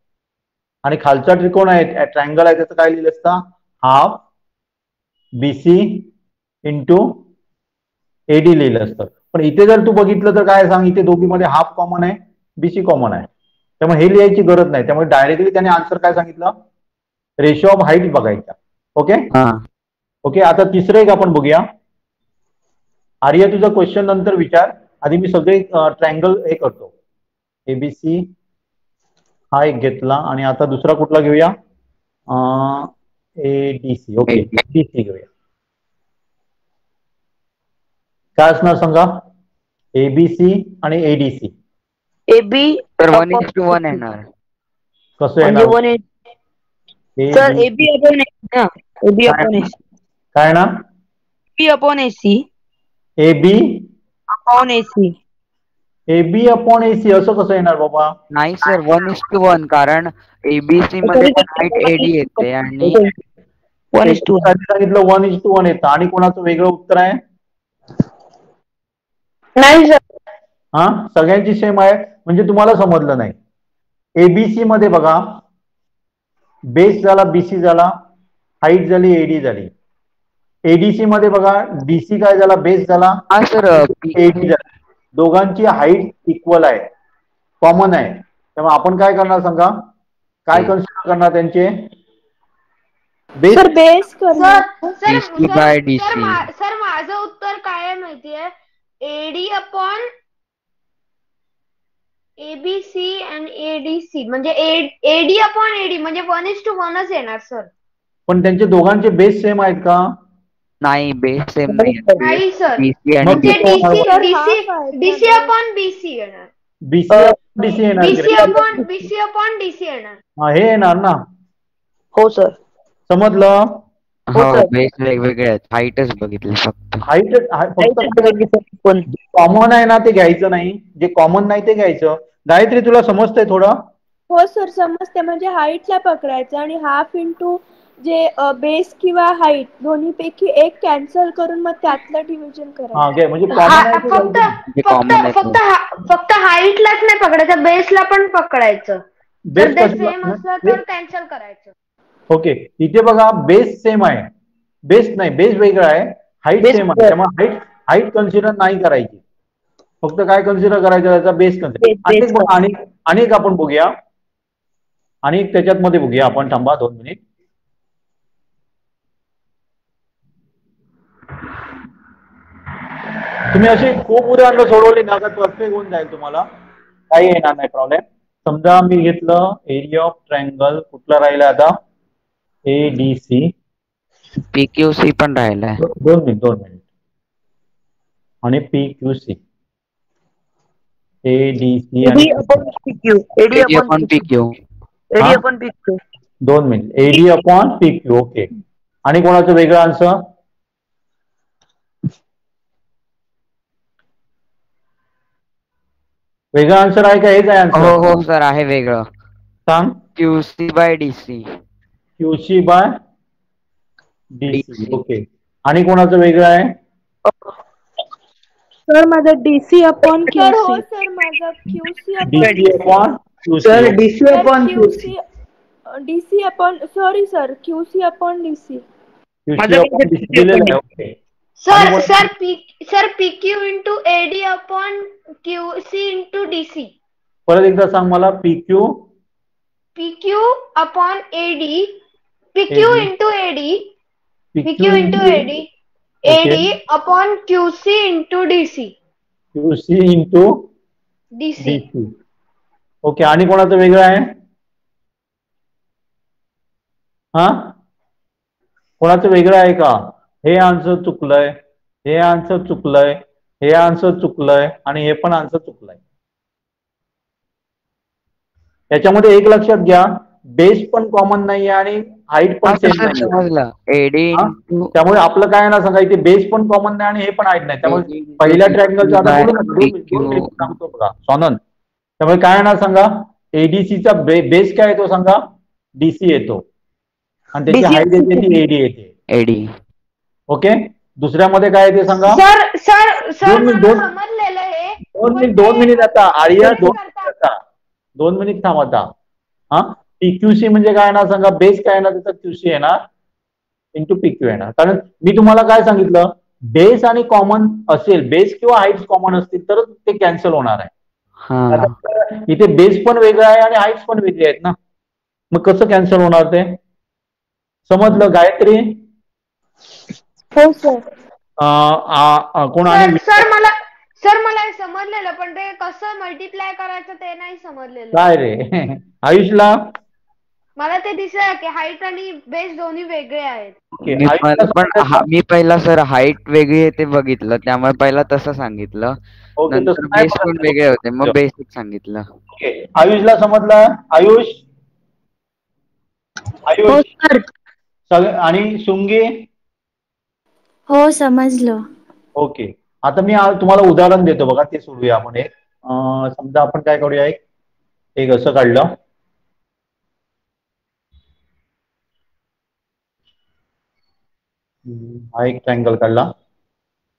आणि खालचा त्रिकोण आहे, ट्रायंगल आहे, त्याचं काय लिहिलं असतं, हाफ BC इंटू AD लिहिलं असतं. पण इथे जर तू बघितलं तर काय सांग, इथे दोघीमध्ये हाफ कॉमन आहे, BC कॉमन आहे, त्यामुळे हे लिहायची गरज नाही. त्यामुळे डायरेक्टली त्याने आन्सर काय सांगितलं, रेशो ऑफ हाईट बघायचा. Okay okay. आता तिसरं एक आपण बघूया. आर्या तुझा क्वेश्चन नंतर विचार, आधी मी सगळे ट्रायंगल हे करतो. ABC हा एक घेतला, आणि आता दुसरा कुठला घेऊया, ADC. ओके, DC घेऊया. काय असणार सांगा, ABC आणि ADC. AB तर 1:1 येणार. कसं येणार सर? AB upon AC ना, AB upon AC. काय ना, AB upon AC. AB upon AC. AB upon AC असं कसं येणार बाबा? नाही सर, 1:1, कारण ABC मध्ये हाईट AD येते आणि 1:1 सांगितलं 1:1 येतं, आणि कोणाचं वेगळं उत्तर आहे? नाही सर. हा सगळ्यांची सेम आहे, म्हणजे तुम्हाला समजलं नाही. ABC मध्ये बघा, बेस झाला BC झाला, हाईट झाली AD झाली. ADC मध्ये बघा, DC काय झाला, बेस झाला, सर AD झाला. दोघांची हाईट इक्वल आहे, कॉमन आहे. त्यामुळे आपण काय करणार सांगा, काय कन्सिडर करणार त्यांचे base? Sir base DC by DC. Sir माझं उत्तर काय आहे माहितीये, AD अपॉन ABC आणि ADC म्हणजे AD अपॉन AD म्हणजे 1:1च येणार सर. पण त्यांचे दोघांचे बेस सेम आहेत का? नाही, बेस सेम नाही. नाही सर, BC आणि म्हणजे DC अपॉन BC येणार. BC येणार, BC अपॉन DC येणार. हा हे येणार ना. हो सर, समजलं. हो, बेस वेगवेगळे आहेत, हाईटच बघितली फक्त. हाईट फक्त कॉमन आहे ना ते घ्यायचं नाही, जे कॉमन नाही ते घ्यायचं. गायत्री तुला समजतंय थोडं? हो सर समजते, म्हणजे हाईटला पकडायचं आणि हाफ इंटू जे बेस किंवा हाईट दोन्ही पैकी एक कॅन्सल करून मग त्यातलं डिव्हिजन करायचं. म्हणजे फक्त हाईटलाच नाही पकडायचं, बेसला पण पकडायचं. जर ते सेम असलं तर कॅन्सल करायचं. ओके, इथे बघा बेस सेम आहे, बेस नाही, बेस वेगळा आहे, हाईट सेम आहे. त्यामुळे हाईट कन्सिडर नाही करायची, फक्त काय कन्सिडर करायचं, त्याचा बेस कन्सिडर. अनेक आपण बघूया, अनेक त्याच्यात मध्ये बघूया आपण. थांबा 2 मिनिट. तुम्ही अशी खूप उदाहरणं सोडवली ना तर परफेक्ट होऊन जाईल, तुम्हाला काही येणार नाही प्रॉब्लेम. समजा मी घेतलं एरिया ऑफ ट्रायंगल, कुठला राहिला आता, ADC. PQC पण राहिलाय. 2 मिनिट. आणि PQC, ADC आणि AD upon PQ. 2 minute. AD upon PQ. Okay. आणि कोणाचं वेगळं आन्सर? वेगळं आन्सर आहे का, हेच आहे आन्सर? हो सर, आहे वेगळं. सांग. QC by DC. QC by DC. Okay. आणि कोणाचं वेगळं आहे? सर माझं DC अपॉन QC. हो सर माझं QC DC upon sir DC upon QC DC upon sorry sir QC upon DC. दिलेलं आहे. Okay. Sir PQ into AD upon QC into DC. परत एकदा सांग मला. PQ upon AD, PQ into AD, PQ into AD, AD upon QC into DC. QC into DC. Okay. आणि कोणाचं वेगळं आहे? हा, कोणाचं वेगळं आहे का? हे आन्सर चुकलंय, हे आन्सर चुकलंय, हे आन्सर चुकलंय आणि हे पण आन्सर चुकलंय. याच्यामध्ये एक लक्षात घ्या, बेस पण कॉमन नाही आणि हाईट पण सेम नाही. त्यामुळे आपलं काय ना सांगा, इथे बेस पण कॉमन नाही आणि हे पण हाईट नाही. त्यामुळे पहिल्या ट्रायंगलचा सांगतो बघा सोनन. त्यामुळे काय ना सांगा, एडीसीचा बेस काय येतो सांगा? डीसी येतो आणि त्याची हाईट येते ती एडी येते. एडी. ओके. दुसऱ्यामध्ये काय येते सांगा? दोन मिनिट आता आर्या, 2 मिनिट थांब आता. हा, पीक्यूसी म्हणजे काय ना सांगा, बेस काय ना त्याचा क्यूसी येणार इंटू पीक्यू येणार. कारण मी तुम्हाला काय सांगितलं, बेस आणि कॉमन असेल, बेस किंवा हाईट्स कॉमन असतील तर ते कॅन्सल होणार आहे. इथे बेस पण वेगळा आहे आणि हाईट्स पण वेगळे आहेत ना, मग कसं कॅन्सल होणार ते? समजलं गायत्री? हो सर. कोण आणि सर मला हे समजलेलं, पण ते कसं मल्टिप्लाय करायचं ते नाही समजलेलं. काय रे आयुषला? मला ते दिसलं की हाईट आणि बेस दोन्ही वेगळे आहेत. मी पहिला सर हाईट वेगळी आहे ते बघितलं, त्यामुळे पहिला तसं सांगितलं. नंतर बेस पण वेगळे होते, मग बेसिक सांगितलं. आयुषला समजलं? आयुष आणि सुंगी? हो समजलं. ओके. आता मी तुम्हाला उदाहरण देतो बघा, ते सोडूया आपण. एक समजा आपण काय करूया, एक असं काढलं. हा एक ट्रायंगल काढला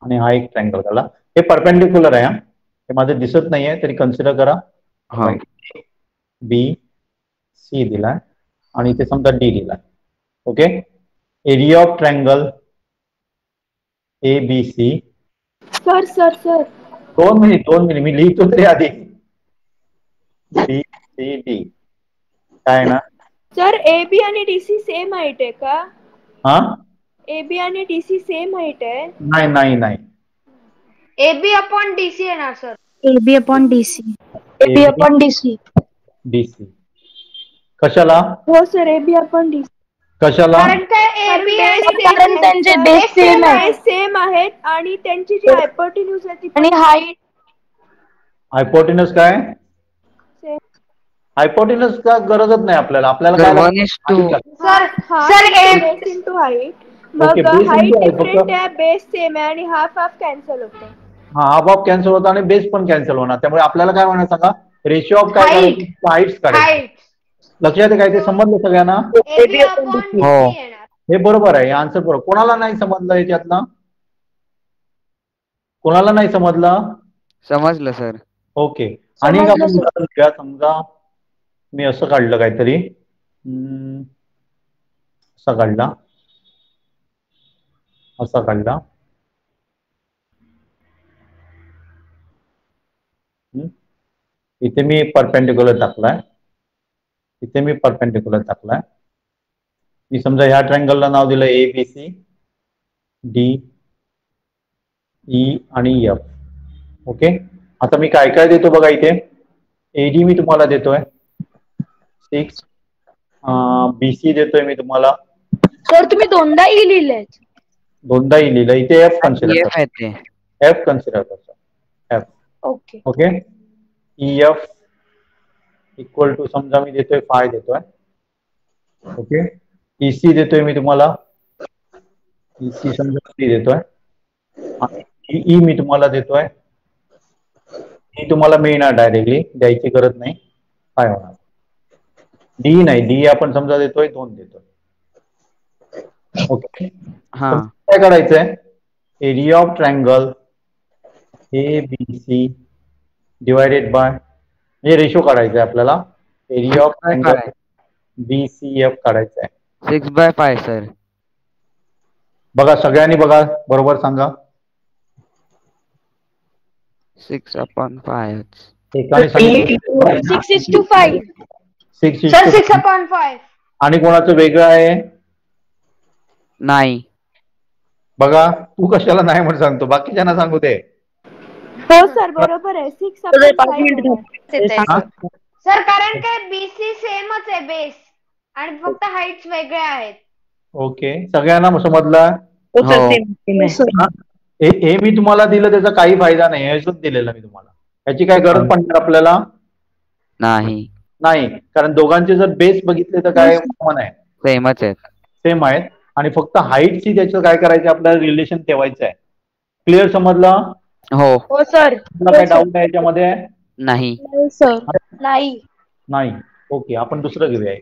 आणि हा एक ट्रायंगल काढला. हे परपेंडिक्युलर आहे. हे माझं दिसत नाहीये तरी कन्सिडर करा. बी सी दिलाय आणि इथे समजा डी दिलाय. Okay. Area of triangle A B C. Sir sir sir 2 minute मी लिहितो तरी आधी. बी सी डी काय ना सर, एबी आणि डीसी सेम हाईट आहे का? हा, एबी आणि डीसी सेम हाईट आहे? नाही. एबी अपॉन डीसी येणार sir. AB upon DC. AB upon DC. DC कशाला? हो सर, एबी अपॉन डीसी. कशाला? कारण त्यांचे बेस सेम आहेत आणि त्यांची जी हायपोटेन्यूज आहे ती आणि हाईट. हायपोटेनस काय? हायपोटेनस का गरजच नाही आपल्याला. आपल्याला काय बेस इंटू हाईट. मग हाईट डिफरंट आहे, बेस सेम आहे आणि हाफ कॅन्सल होतो. हाफ कॅन्सल होतो आणि बेस पण कॅन्सल होणार. त्यामुळे आपल्याला काय म्हणा सांगा, रेशिओ ऑफ काय करायचं? हाईट्स काढायचं. लक्षात आहे काय? ते समजलं सगळ्यांना? हो, हे बरोबर आहे. आन्सर बरोबर. कोणाला नाही समजलं याच्यातला? कोणाला नाही समजलं? समजलं सर. ओके. आणि समजा मी असं काढलं काहीतरी, असा काढला, असा काढला. इथे मी परपेंडिक्युलर टाकलाय, इथे मी परपेंडिक्युलर टाकलाय. मी समजा ह्या ट्रायंगलला नाव दिलं A B C D E आणि एफ. ओके. आता मी काय काय देतो बघा. इथे एडी मी तुम्हाला देतोय 6, बीसी देतोय मी तुम्हाला. सर तुम्ही दोनदाही लिहिलंय. दोनदाही लिहिलं. इथे एफ कन्सिडर करतो. एफ कन्सिडर करतो. F. Okay. Okay. E F equal to समजा मी देतोय 5 देतोय. ओके. ईसी देतोय मी तुम्हाला, ईसी समजा 3 देतोय. ई मी तुम्हाला देतोय. ही तुम्हाला मिळणार डायरेक्टली, द्यायची गरज नाही. काय होणार? डी नाही, डी आपण समजा देतोय 2 देतोय. ओके. काय करायचंय? Area of triangle A B C divided by, हे रेशो काढायचा आहे आपल्याला. एरिया ऑफ ट्रायंगल BCF काढायचा आहे. 6/5 सर. बघा सगळ्यांनी बघा बरोबर सांगा. 6/5. एकाने सांगितलं 6:5. 6 सर 6/5. आणि कोणाचं वेगळं आहे? नाही. बघा तू कशाला नाही म्हणून सांगतो, बाकीच्यांना सांगू दे. हो सर बरोबर आहे 6/5. सर कारण काय BC सेमच आहे बेस आणि फक्त हाईट्स वेगळ्या आहेत. ओके सगळ्यांना समजलं? हो. हे मी तुम्हाला दिलं त्याचा काही फायदा नाही, हेच दिलेलं मी तुम्हाला. याची काय गरज पडणार आपल्याला? नाही. नाही, कारण दोघांचे जर बेस बघितले तर काय कॉमन आहे, सेमच आहेत. सेम आहेत. आणि फक्त हाईटची त्याचं काय करायचं आपल्याला रिलेशन ठेवायचं आहे. क्लिअर समजलं? हो. हो सर. तुला काय डाऊट आहे याच्यामध्ये? नाही. सर नाही. नाही. ओके आपण दुसरं घेऊया.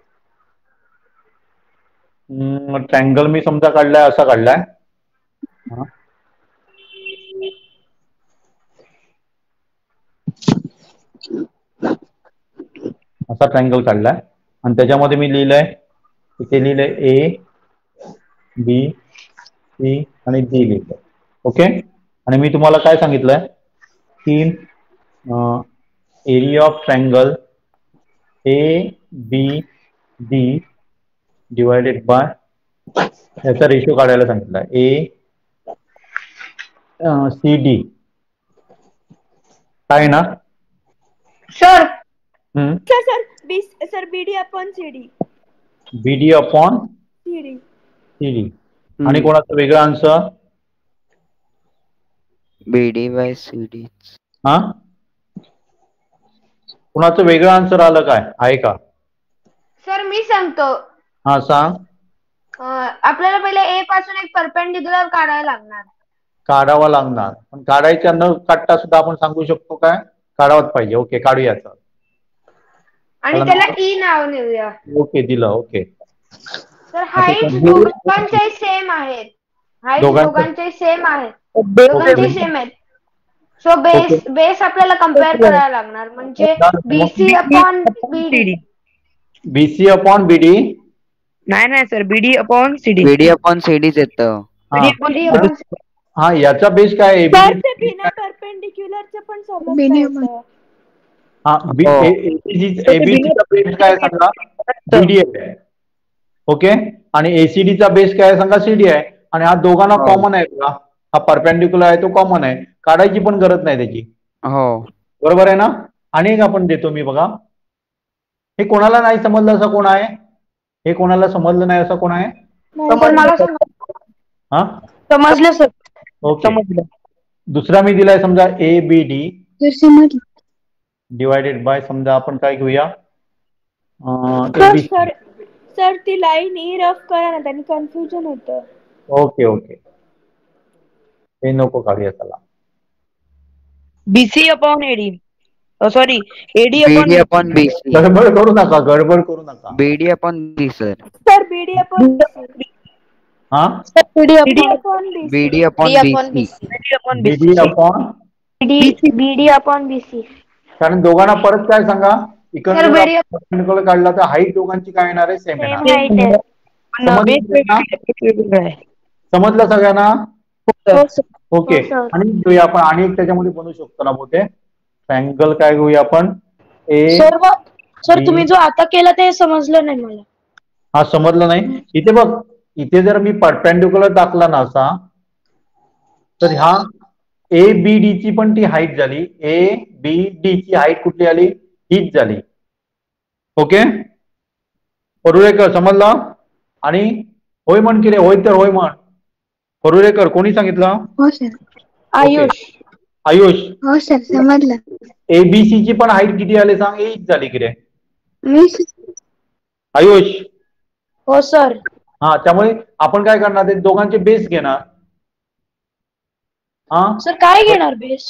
ट्रँगल मी समजा काढलाय, असा काढलाय. असा ट्रँगल काढलाय आणि त्याच्यामध्ये मी लिहिलंय, इथे लिहिलंय ABC आणि D लिहिलंय. ओके. आणि मी तुम्हाला काय सांगितलंय की area of triangle ABD divided by याचा रेशो काढायला सांगितलाय ACD काय ना सर सर BD/CD. BD/CD. आणि कोणाचं वेगळं आन्सर? BD/CD. हा कुणाचं वेगळं आन्सर आलं काय आहे का? सर मी सांगतो. हा सांग. आपल्याला पहिले A पासून एक परपेंडिक्युलर काढायला लागणार. काढावा लागणार, पण काढायच्या न काढता सुद्धा आपण सांगू शकतो काय काढावंच पाहिजे. ओके काढूया. आणि त्याला E नाव देऊया. ओके दिलं. ओके तर हाईट दोघांचे सेम आहेत. दोघांचे सेम आहेत. सो बेस आपल्याला कम्पेअर करायला लागणार, म्हणजे BC/BD. BC/BD नाही सर BD/CD. BD/CDच येतं. हा याचा बेस काय सर ते बिना परपेंडिक्युलरचं पण समजतं. हा ABCचा बेस काय सांगा BD आहे. ओके. आणि ACDचा बेस काय सांगा CD आहे. आणि हा दोघांना कॉमन आहे का? हा परपेंडिक्युलर आहे, तो कॉमन आहे, काढायची पण गरज नाही त्याची. हो बरोबर आहे ना? आणि एक आपण देतो मी बघा. हे कोणाला नाही समजलं असं कोण आहे? हे कोणाला समजलं नाही असं कोण आहे? हा समजलं सर. ओके. दुसरा मी दिलाय समजा ABD डिवायडेड बाय समजा आपण काय घेऊया सर ती लाईन रफ करा ना, त्यांनी कन्फ्युजन होतं. ओके ओके हे नको काढूया. चला BC/AD. Sorry BD/BC. गडबड करू नका. BD/BC sir. Sir BD/BC. हा BD/BC. कारण दोघांना परत काय सांगा इकडे काढला तर हाईट दोघांची काय येणार आहे? सेम येणार. समजलं सगळ्यांना? ओके. आणि आपण आणि एक त्याच्यामध्ये बनवू शकतो ना मोठे ट्रँगल. काय घेऊया आपण? सर तुम्ही जो आता केला ते समजलं नाही मला. हा समजलं नाही. इथे बघ, इथे जर मी परपेंडिक्युलर टाकला ना असा, तर ह्या ABD ची पण ती हाईट झाली. ABD ची हाईट कुठली आली? हीच झाली. ओके परुळेकर समजलं? आणि होय म्हण की रे. होय तर होय म्हण. परुळेकर कोणी सांगितलं? हो सर. आयुष. हो सर समजलं. ABC ची पण हाईट किती आली सांग? हीच झाली की रे आयुष? हो सर. हा त्यामुळे आपण काय करणार, ते दोघांचे बेस घेणार. हा सर काय घेणार बेस?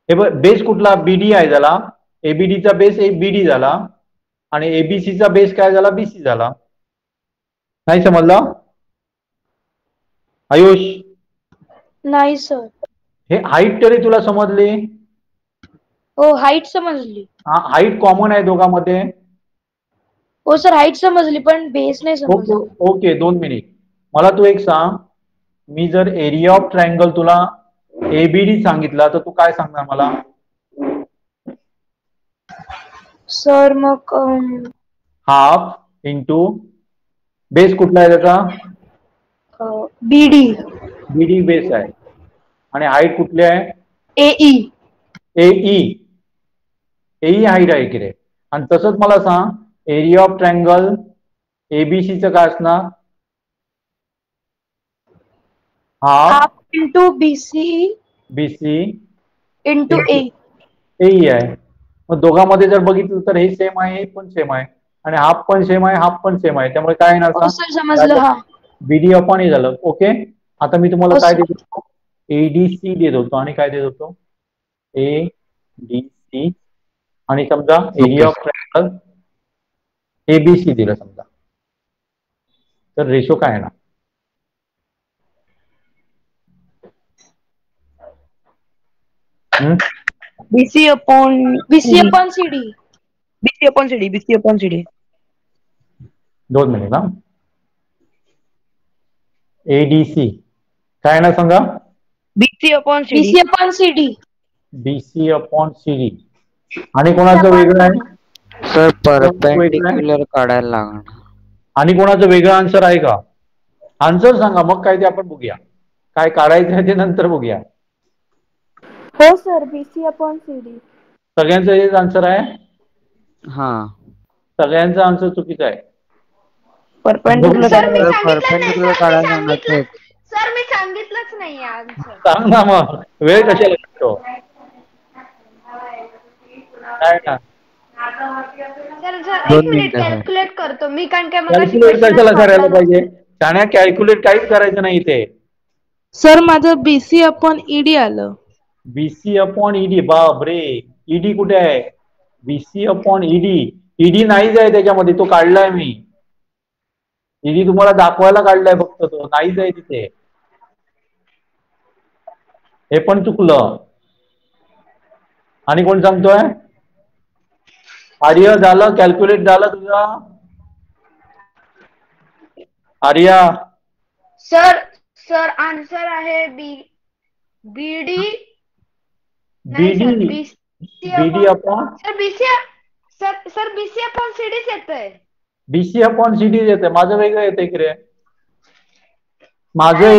हे बघ, बेस कुठला? BD आहे झाला. ABDचा बेस BD झाला आणि ABCचा बेस काय झाला? BC झाला. नाही समजलं आयुष? नाही सर. हे हाईट तरी तुला समजली? हो हाईट समजली. हा हाईट कॉमन आहे दोघांमध्ये. हो सर हाईट समजली पण बेस नाही ओके समजली. Okay 2 minute. मला तू एक सांग, मी जर एरिया ऑफ ट्रायंगल तुला एबीडी सांगितला तर तू काय सांगणार मला? सर मग हाफ इंटू बेस कुठला आहे त्याचा? बीडी बीडी बेस आहे आणि हाईट कुठली आहे? एई एई. एई हाईट आहे की रे? आणि तसंच मला सांग, एरिया ऑफ ट्रायंगल एबीसीचं काय असणार? Half into BC BC into A. AE आहे. मग दोघांमध्ये जर बघितलं तर हे सेम आहे, हे पण सेम आहे आणि हाफ पण सेम आहे, हाफ पण सेम आहे. त्यामुळे काय येणार हो सर समजलं. हा बीडी अपॉन ए झालं. ओके. आता मी तुम्हाला हो, काय सर. देत होतो? एडीसी देत होतो आणि काय देत होतो? एडीसी आणि समजा एरिया ऑफ ट्रायंगल एबीसी दिलं समजा, तर रेशो काय आहे ना? BC upon BC upon CD. BC upon CD. BC upon CD. 2 minute ना. एडीसी काय ना सांगा? BC upon CD. BC upon CD. BC upon CD. आणि कोणाचं वेगळं आहे? सर परपेंडिक्युलर काढायला लागणार. आणि कोणाचं वेगळं आन्सर आहे का? आन्सर सांगा, मग काय ते आपण बघूया. काय काढायचं आहे ते नंतर बघूया. हो सर बीसी अपॉन सीडी. सगळ्यांचं हेच आन्सर आहे? हा सगळ्यांचा आन्सर चुकीचा आहे. परपेंडिक्युलर सर मी परपेंडिक्युलर काढायला सांगितलं. सर मी सांगितलंच नाही आन्सर. सांग ना मग, वेळ कशाला लागतो? काय ना सर सर 2 एक मिनिट मिनिटं, सर. कॅल्क्युलेट करतो मी, कारण काय कॅल्क्युलेट कशाला करायला पाहिजे? शाण्या कॅल्क्युलेट काहीच करायचं नाही इथे. सर माझं बीसी अपॉन ईडी आलं. BC upon ED. बाप रे, ईडी कुठे आहे? BC upon ED. ईडी नाहीच आहे त्याच्यामध्ये, तो काढलाय मी. ईडी तुम्हाला दाखवायला काढलाय फक्त, तो नाहीच आहे तिथे. हे पण चुकलं. आणि कोण सांगतोय? आर्य झालं, कॅल्क्युलेट झालं तुझं? आर्या सर सर आन्सर आहे BD. BD BD upon sir BC sir BC upon सीडीच येतंय. बीसी अपॉन सीडी येते. माझं वेगळं येतंय की रे? माझं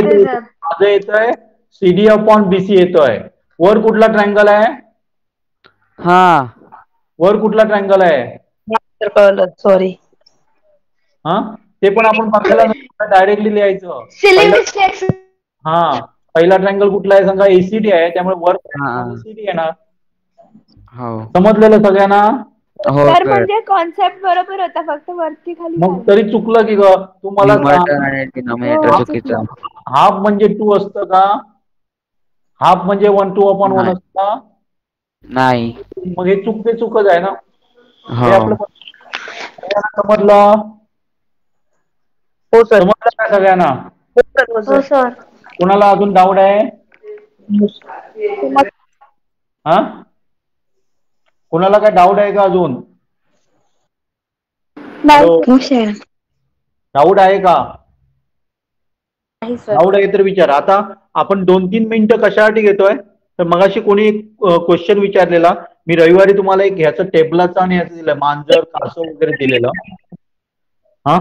येतंय सीडी अपॉन बीसी येतोय. वर कुठला ट्रायंगल आहे? हा वर कुठला ट्रायंगल आहे? कळलं. सॉरी. हा ते पण आपण बघायला डायरेक्टली लिहायचं. हा पहिला ट्रायंगल कुठला आहे सांगा? एसीडी आहे, त्यामुळे वर एसीडी येणार. हो समजलेलं सगळ्यांना? हो सर सर. म्हणजे कॉन्सेप्ट बरोबर होता, फक्त वरती खाली मग झालं. तरी चुकलं की ग? तुम्हाला न्यूमरेटर आणि डिनॉमिनेटर चुकीचं. हाफ म्हणजे 2 असतं का? हाफ म्हणजे 1 2 अपॉन 1 नाही. असतं का? नाही. मग हे चुकच आहे ना. हे हो आपलं समजलं? हो सर. समजलं का सगळ्यांना? हो सर. कोणाला अजून डाऊट आहे? हा कोणाला काय डाऊट आहे का अजून? डाऊट आहे का? डाऊट आहे तर विचार. आता आपण 2-3 मिनिटं कशासाठी घेतोय? तर मगाशी कोणी एक क्वेश्चन विचारलेला, मी रविवारी तुम्हाला एक ह्याचं टेबलाचं आणि ह्याचं दिलं, मांजर कासव वगैरे दिलेलं. हा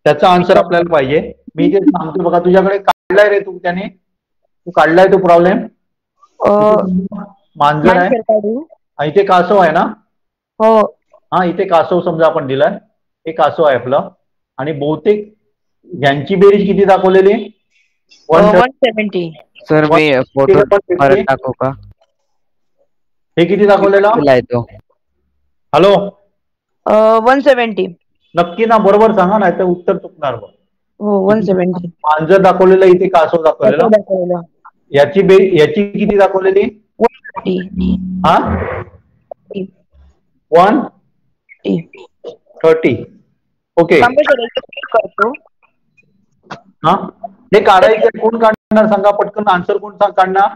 त्याचा आन्सर आपल्याला पाहिजे. मी ते सांगतो बघा. तुझ्याकडे काढलाय रे तू? त्याने तू काढलाय तो प्रॉब्लेम? मांजर आहे, इथे कासव आहे ना? हो. हा इथे कासव समजा आपण दिलाय. हे कासव आहे आपलं आणि बहुतेक यांची बेरीज किती दाखवलेली? 170. सर मी फोटो परत टाकू का? हे किती दाखवलेला? तो हॅलो 170. नक्की ना? बरोबर सांगा, नाही तर उत्तर चुकणार. हो 170. मांजर दाखवलेलं, इथे कासव दाखवलेलं. याची किती दाखवलेली? 130. हा 130. ओके. करतो. हा हे काढायचं कोण काढणार सांगा पटकन? आन्सर कोण काढणार?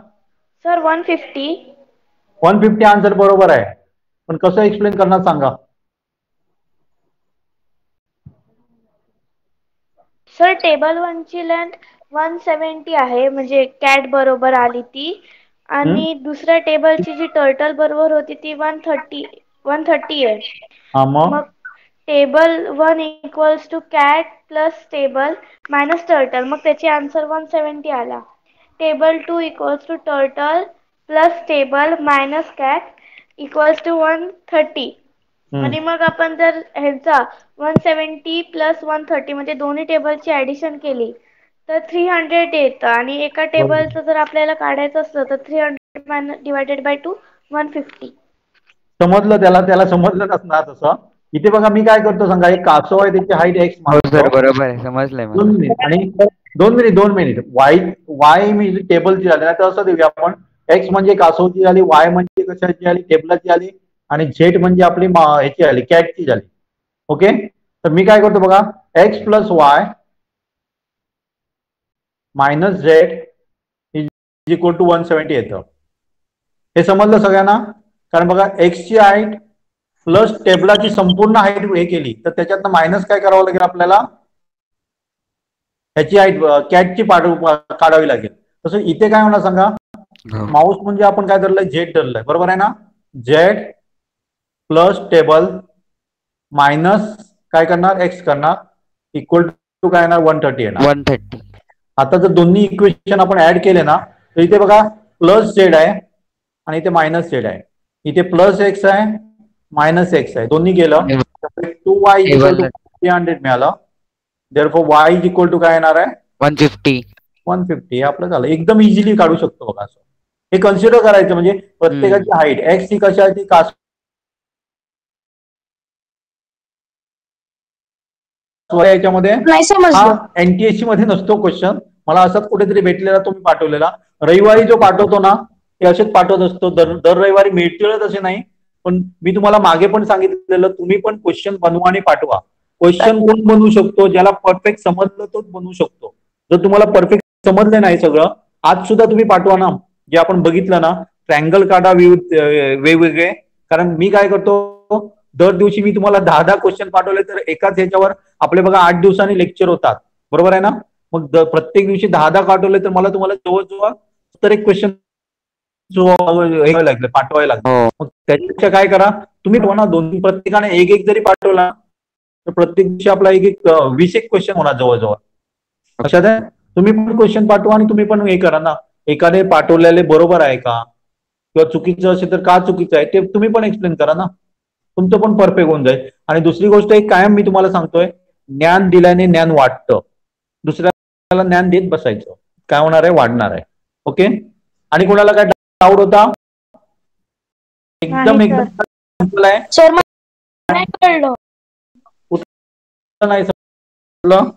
सर 150. 150 आन्सर बरोबर आहे, पण कसं एक्सप्लेन करणार सांगा? सर टेबल 1 ची लेंथ 170 आहे म्हणजे कॅट बरोबर आली ती आणि दुसऱ्या टेबलची जी टर्टल बरोबर होती ती 130 आहे. मग table 1 equals to cat plus table minus turtle मग त्याची आन्सर 170 आला. Table 2 equals to turtle plus table minus cat equals to 130 आणि मग आपण जर ह्याचा 170 प्लस 130 म्हणजे दोन्ही टेबलची ऍडिशन केली तर 300 येतं आणि एका टेबलचं जर आपल्याला काढायचं असलं तर 300 डिवायडेड बाय 2 150. समजलं त्याला समजलं असणार तसं. इथे बघा मी काय करतो सांगा, एक कासव आहे त्याची हाईट एक्स सर बरोबर आहे समजलंय मला. 2 मिनिट आणि 2 मिनिट वाय मी टेबलची झाली नाही तर असं देऊया आपण एक्स म्हणजे कासवची झाली, वाय म्हणजे कशाची झाली टेबलाची झाली आणि झेड म्हणजे आपली ह्याची झाली कॅटची झाली. ओके तर मी काय करतो बघा X plus Y minus Z is equal to 170 येतं. हे समजलं सगळ्यांना. कारण बघा एक्सची हाईट प्लस टेबलाची संपूर्ण हाईट हे केली तर त्याच्यातनं मायनस काय करावं लागेल आपल्याला ह्याची हाईट कॅटची काढावी लागेल. तसं इथे काय होणार सांगा माऊस म्हणजे आपण काय धरलंय झेड धरलंय बरोबर आहे ना. झेड प्लस टेबल मायनस काय करणार एक्स करणार इक्वल टू काय येणार 130 येणार. 130. आता जर दोन्ही इक्वेशन आपण ऍड केले ना तर इथे बघा प्लस झेड आहे आणि इथे मायनस झेड आहे. इथे प्लस एक्स आहे मायनस एक्स आहे दोन्ही गेलं 2y इक्वल टू 300 मिळालं. Therefore y is equal to काय येणार आहे 150 आपलं झालं. एकदम इझिली काढू शकतो बघा असं. हे कन्सिडर करायचं म्हणजे प्रत्येकाची हाईट एक्स ही कशाची याच्यामध्ये एनटीएससी मध्ये नसतो क्वेश्चन. मला असंच कुठेतरी भेटलेला तुम्ही पाठवलेला. रविवारी जो पाठवतो ना ते असेच पाठवत असतो. दर रविवारी मिळतीलच असे नाही. पण मी तुम्हाला मागे पण सांगितलेलं तुम्ही पण क्वेश्चन बनवा आणि पाठवा. क्वेश्चन कोण बनवू शकतो ज्याला परफेक्ट समजलं तोच बनवू शकतो. जर तुम्हाला परफेक्ट समजलं नाही सगळं आज सुद्धा तुम्ही पाठवा ना. जे आपण बघितलं ना ट्रँगल काढा वेगवेगळे. कारण मी काय करतो दर दिवशी मी तुम्हाला 10 क्वेश्चन पाठवले तर एकाच ह्याच्यावर आपले बघा 8 दिवसांनी लेक्चर होतात बरोबर आहे ना. मग प्रत्येक दिवशी 10 पाठवले तर मला तुम्हाला जवळजवळ तर एक क्वेश्चन लागले पाठवायला लागले. मग त्याच्यापेक्षा काय करा तुम्ही ना दोन प्रत्येकाने एक जरी पाठवला तर प्रत्येक दिवशी आपला एक 20 क्वेश्चन होणार जवळजवळ. लक्षात आहे. तुम्ही पण क्वेश्चन पाठवा आणि तुम्ही पण हे करा ना. एखादे पाठवलेले बरोबर आहे का किंवा चुकीचं असेल तर का चुकीचं आहे ते तुम्ही पण एक्सप्लेन करा ना. तुमचं पण परफेक्ट होऊन जाईल. आणि दुसरी गोष्ट एक कायम मी तुम्हाला सांगतोय ज्ञान दिल्याने ज्ञान वाढतं. दुसऱ्याला ज्ञान देत बसायचं काय होणार आहे वाढणार आहे. ओके. आणि कोणाला काय डाऊट होता एकदम सिंपल आहे. सर नाही कळलं. नाही समजलं